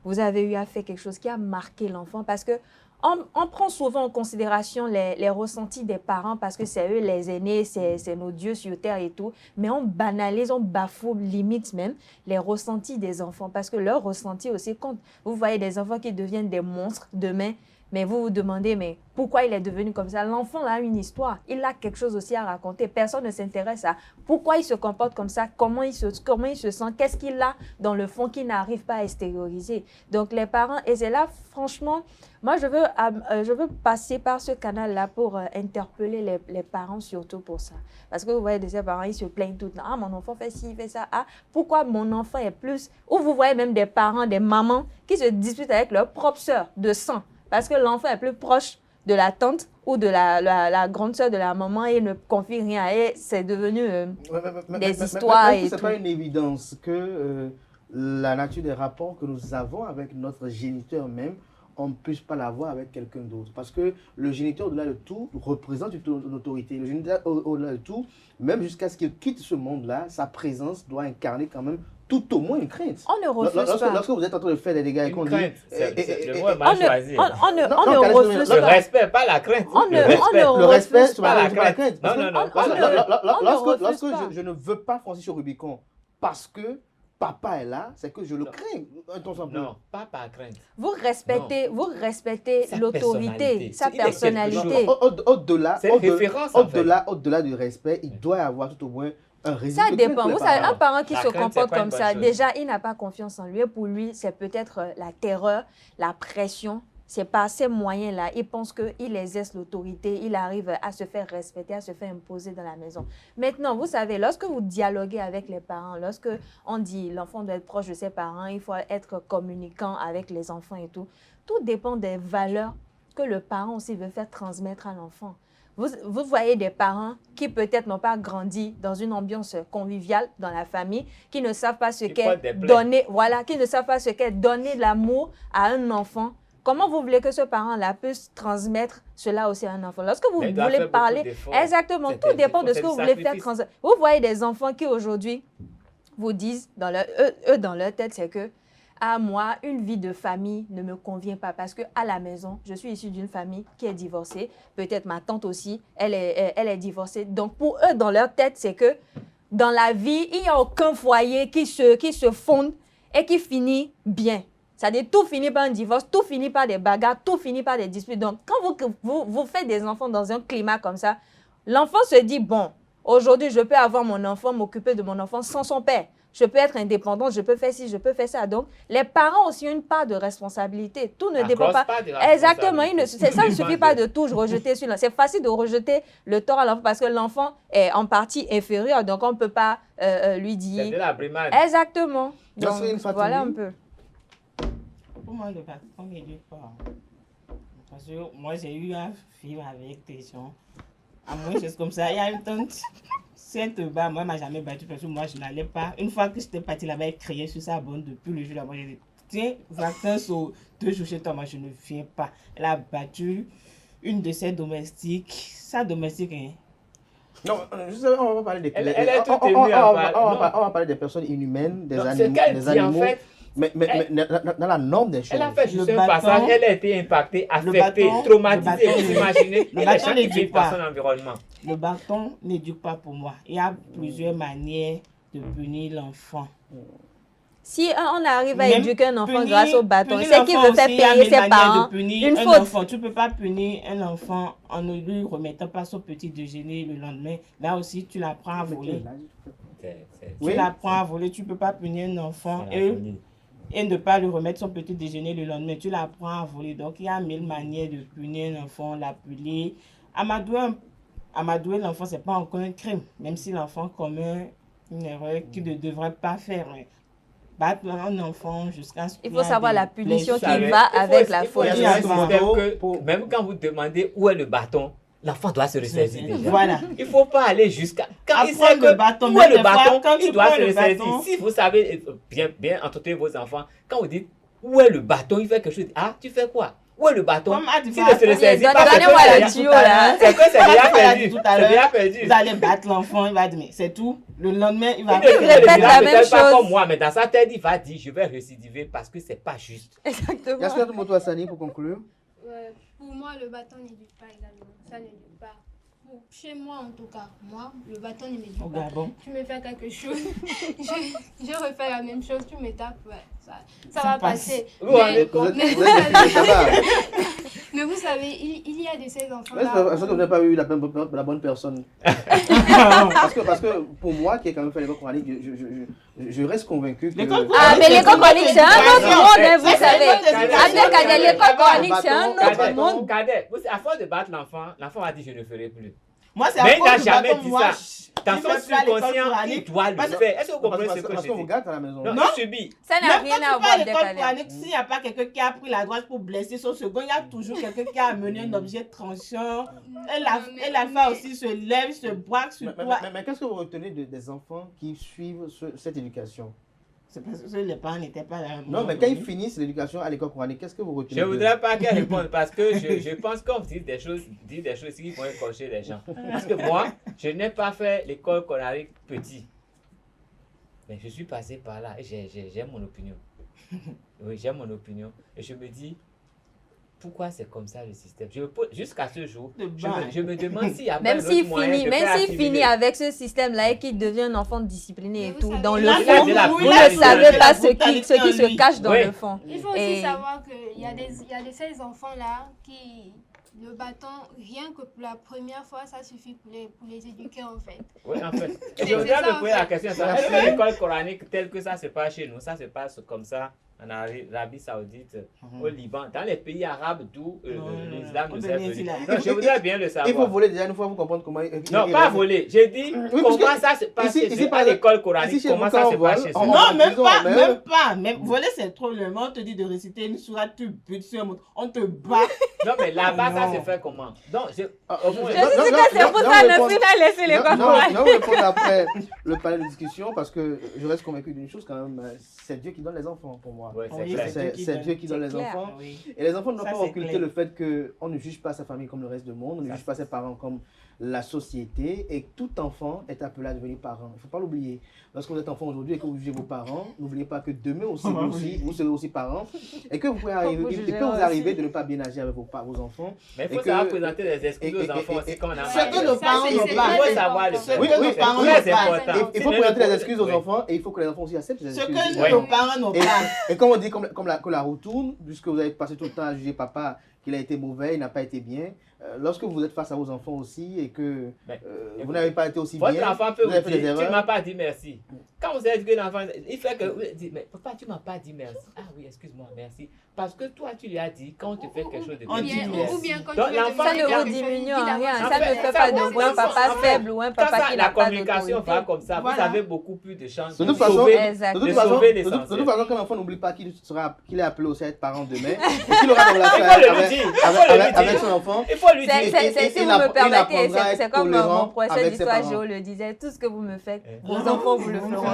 vous avez eu à faire quelque chose qui a marqué l'enfant parce que on prend souvent en considération les ressentis des parents parce que c'est eux les aînés, c'est nos dieux sur terre et tout. Mais on banalise, on bafoue limite même les ressentis des enfants parce que leurs ressentis aussi comptent. Vous voyez des enfants qui deviennent des monstres demain, mais vous vous demandez, mais pourquoi il est devenu comme ça? L'enfant a une histoire, il a quelque chose aussi à raconter. Personne ne s'intéresse à pourquoi il se comporte comme ça, comment il se sent, qu'est-ce qu'il a dans le fond qu'il n'arrive pas à extérioriser. Donc les parents, et c'est là, franchement, moi je veux passer par ce canal-là pour interpeller les parents surtout pour ça. Parce que vous voyez, ces parents, ils se plaignent tout le temps. Ah, mon enfant fait ci, il fait ça. Ah, pourquoi mon enfant est plus... Ou vous voyez même des parents, des mamans qui se disputent avec leur propre sœur de sang. Parce que l'enfant est plus proche de la tante ou de la grande sœur de la maman et ne confie rien. Et c'est devenu des histoires et tout. Ce n'est pas une évidence que la nature des rapports que nous avons avec notre géniteur même, on ne puisse pas l'avoir avec quelqu'un d'autre. Parce que le géniteur, au-delà de tout, représente une autorité. Le géniteur, au-delà de tout, même jusqu'à ce qu'il quitte ce monde-là, sa présence doit incarner quand même tout au moins une crainte. On ne refuse pas. Lorsque vous êtes en train de faire des dégâts et qu'on dit... Le mot est mal choisi. On ne refuse pas. Le respect, pas la crainte. Le respect, c'est pas la crainte. Non. Lorsque je ne veux pas franchir au Rubicon parce que papa est là, c'est que je le crains. Non, pas par crainte. Vous respectez l'autorité, sa personnalité. Au-delà du respect, il doit y avoir tout au moins un résultat. Ça dépend. Vous savez, un parent qui se comporte comme ça, déjà, il n'a pas confiance en lui. Et pour lui, c'est peut-être la terreur, la pression. C'est par ces moyens-là, il pense qu'il exerce l'autorité, il arrive à se faire respecter, à se faire imposer dans la maison. Maintenant, vous savez, lorsque vous dialoguez avec les parents, lorsque on dit l'enfant doit être proche de ses parents, il faut être communicant avec les enfants et tout, tout dépend des valeurs que le parent aussi veut faire transmettre à l'enfant. Vous voyez des parents qui peut-être n'ont pas grandi dans une ambiance conviviale dans la famille, qui ne savent pas ce qu'est donner, qui ne savent pas ce qu'est donner de l'amour à un enfant. Comment vous voulez que ce parent-là puisse transmettre cela aussi à un enfant? Lorsque vous voulez parler, exactement, tout dépend de ce que vous voulez faire transmettre. Vous voyez des enfants qui aujourd'hui vous disent, dans leur tête, c'est que à moi, une vie de famille ne me convient pas parce qu'à la maison, je suis issue d'une famille qui est divorcée. Peut-être ma tante aussi, elle est divorcée. Donc pour eux, dans leur tête, c'est que dans la vie, il n'y a aucun foyer qui se fonde et qui finit bien. C'est-à-dire, tout finit par un divorce, tout finit par des bagarres, tout finit par des disputes. Donc, quand vous faites des enfants dans un climat comme ça, l'enfant se dit, bon, aujourd'hui, je peux avoir mon enfant, m'occuper de mon enfant sans son père. Je peux être indépendante, je peux faire ci, je peux faire ça. Donc, les parents ont aussi une part de responsabilité. Tout ne dépend pas. Exactement. Ça ne suffit pas de tout rejeter sur l'enfant. C'est facile de rejeter le tort à l'enfant parce que l'enfant est en partie inférieur. Donc, on ne peut pas lui dire... C'est de la brimade. Exactement. Donc, voilà un peu. Pour moi, le patron n'éduque pas. Parce que moi, j'ai eu un film avec des gens. À moins, chose comme ça. Il y a une tante, si elle te bat, moi, elle ne m'a jamais battu parce que moi, je n'allais pas. Une fois que j'étais partie là-bas, elle criait sur sa bonne depuis le jour là-bas. J'ai dit, tiens, vacances aux 2 jours chez toi, moi, je ne viens pas. Elle a battu une de ses domestiques. Sa domestique, hein. Non, on va parler des... Elle est toute émue. On va parler des personnes inhumaines, des animaux. En fait, mais dans la norme des choses. Elle a fait juste un passage, elle a été impactée, affectée, traumatisée. Vous imaginez, le bâton n'éduque pas son environnement. Le bâton n'éduque pas pour moi. Il y a plusieurs manières de punir l'enfant. Si on arrive à éduquer un enfant grâce au bâton, c'est qu'il veut faire payer ses parents une faute. Enfant. Tu ne peux pas punir un enfant en ne lui remettant pas son petit déjeuner le lendemain. Là aussi, tu l'apprends à voler. Tu l'apprends à voler, tu ne peux pas punir un enfant. et ne pas lui remettre son petit déjeuner le lendemain, tu l'apprends à voler. Donc, il y a 1000 manières de punir un enfant, l'appeler. Amadouer l'enfant, ce n'est pas encore un crime, même si l'enfant commet une erreur qu'il ne devrait pas faire. Battre un enfant jusqu'à ce qu'il Il faut savoir la punition qui va avec la faute. Même quand vous demandez où est le bâton, l'enfant doit se ressaisir déjà. Voilà. Il ne faut pas aller jusqu'à... Quand il Apprendre sait que le bâton, où est le bâton, quand il tu doit prends se le ressaisir. bâton- Si vous savez bien entretenir vos enfants, quand vous dites où est le bâton, il fait quelque chose. Ah, tu fais quoi? Où est le bâton? Comme a dit S'il ne se ressaisit pas, donnez-moi le tuyau là. c'est que c'est déjà perdu. Tout à C'est déjà l'heure, perdu. vous allez battre l'enfant, il va dire, mais c'est tout. Le lendemain, il va... Il ne répète dira la même peut-être pas chose. comme moi, mais dans sa tête, il va dire, je vais récidiver parce que c'est pas juste. Exactement. Yassine Moto Hassani, pour conclure. Pour moi, le bâton n'éduque pas également. Ça n'éduque pas. Chez moi, en tout cas, moi, le bâton ne m'éduque pas. Gabon. Tu me fais quelque chose, je refais la même chose, tu me tapes, ouais, ça va passer. Mais vous savez, il y a de ces enfants-là. Est-ce que vous n'avez pas eu la bonne personne? parce que pour moi, qui ai quand même fait l'école coranique, je reste convaincu que... Ah, mais l'école coranique, c'est un autre monde, hein, vous savez. Abdelkader, l'école coranique, c'est un autre monde. Cadet, à force de battre l'enfant va dire, je ne ferai plus. Moi, c'est mais il n'a du jamais bâton, dit moi, ça. Dans son subconscient, il doit le faire. Est-ce que vous comprenez ce que je dis? Parce qu'on vous gâte à la maison. Non, il subit. Ça n'a rien à voir avec l'école. S'il n'y a pas quelqu'un qui a pris la droite pour blesser son second, il y a toujours quelqu'un qui a amené un objet tranchant. Et l'alpha aussi se lève, se braque sur toi. Mais qu'est-ce que vous retenez des enfants qui suivent cette éducation? C'est parce que les parents n'étaient pas là. Non, mais quand ils finissent l'éducation à l'école coranique, qu'est-ce que vous retenez? Je ne voudrais pas qu'elle réponde parce que je pense qu'on dit des choses qui vont écorcher les gens. Parce que moi, je n'ai pas fait l'école coranique petit. Mais je suis passé par là et j'ai mon opinion. Oui, j'ai mon opinion. Et je me dis, pourquoi c'est comme ça le système? Jusqu'à ce jour, je me demande s'il y a même pas un autre moyen de faire s'il finit avec ce système-là et qu'il devient un enfant discipliné et tout, dans le fond, vous ne savez pas ce qui se cache dans le fond. Il faut aussi savoir qu'il y a de ces enfants-là qui... Le bâton, rien que pour la première fois, ça suffit pour les éduquer en fait. Oui, en fait. Je voudrais me poser la question, est-ce que l'école coranique telle que ça se passe chez nous, ça se passe comme ça en Arabie Saoudite, au Liban, dans les pays arabes d'où l'islam nous est venu? Donc, je voudrais bien le savoir. Il faut voler déjà une fois, vous comprendre comment... Non, pas voler. J'ai dit comment ça se passe à l'école coranique, comment ça se passe chez eux. Non, même pas. Voler, c'est trop le monde. On te dit de réciter une sourate, tu butes sur un mot, on te bat. Non, mais là-bas, ça se fait comment? Donc, je suis que c'est pour ça ne plus la laisser l'école coranique. Non, répondre après le panel de discussion parce que je reste convaincu d'une chose quand même, c'est Dieu qui donne les enfants pour moi. Ouais, c'est Dieu qui donne les enfants. Oui. Et les enfants ne doivent pas occulter clair. le fait qu'on ne juge pas sa famille comme le reste du monde, on ne juge pas ses parents comme la société, et tout enfant est appelé à devenir parent. Il ne faut pas l'oublier. Lorsque vous êtes enfant aujourd'hui et que vous jugez vos parents, n'oubliez pas que demain aussi, vous serez aussi parents, et que vous pouvez arriver de ne pas bien agir avec vos enfants. Mais il faut savoir présenter des excuses aux enfants aussi quand on a... Ce que nos parents n'ont pas. Il faut savoir le faire. Oui, Très important. Il faut présenter des excuses aux enfants, et il faut que les enfants aussi acceptent les excuses. Ce que nos parents n'ont pas. Et comme on dit, comme la roue tourne, puisque vous avez passé tout le temps à juger papa qu'il a été mauvais, il n'a pas été bien, lorsque vous êtes face à vos enfants aussi et que vous n'avez pas été aussi bien, votre enfant peut vous avez fait des vous dire, erreurs. tu ne m'as pas dit merci. Quand vous êtes que l'enfant, il fait que, vous dites, mais papa, tu ne m'as pas dit merci. Ah oui, excuse-moi, merci. Parce que toi, tu lui as dit, quand on te fait quelque chose de bien, ou bien quand donc, tu Ça ne vous diminue en rien. Ça ne fait pas de vous un papa faible ou un papa qui n'a pas d'autorité. La communication va comme ça, vous avez beaucoup plus de chances De toute façon, quand l'enfant n'oublie pas qu'il est appelé aussi à être parent demain, et qu'il aura des relations avec son enfant, il faut lui dire. Si vous me permettez, c'est comme mon professeur d'histoire géo le disait, tout ce que vous me faites, vos enfants vous le feront.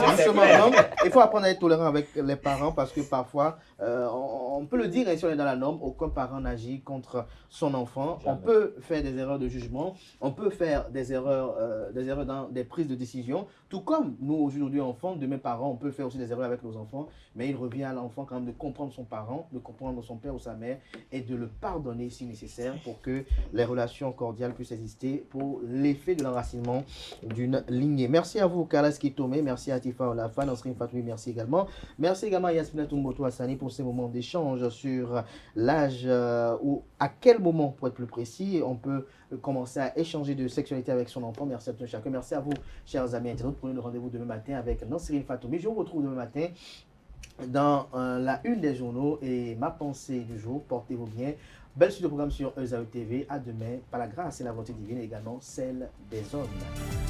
Il faut apprendre à être tolérant avec les parents parce que parfois, on peut le dire, si on est dans la norme, aucun parent n'agit contre son enfant. On peut faire des erreurs de jugement, on peut faire des erreurs dans des prises de décision, tout comme nous aujourd'hui enfants, de mes parents, on peut faire aussi des erreurs avec nos enfants, mais il revient à l'enfant quand même de comprendre son parent, de comprendre son père ou sa mère et de le pardonner si nécessaire pour que les relations cordiales puissent exister pour l'effet de l'enracinement d'une lignée. Merci à vous, Carla Skitome, merci à Tifa Olafa, Nasrin Fatoui, merci également. Merci également à Yasmina Tumboto Hassani pour ces moments d'échange sur l'âge ou à quel moment, pour être plus précis, on peut commencer à échanger de sexualité avec son enfant. Merci à tous chacun. Merci à vous, chers amis internautes. Prenez le rendez-vous demain matin avec Nasrin Fatoumi. Je vous retrouve demain matin dans la une des journaux et ma pensée du jour. Portez-vous bien. Belle suite de programme sur ESAE TV. À demain, par la grâce et la volonté divine, et également celle des hommes.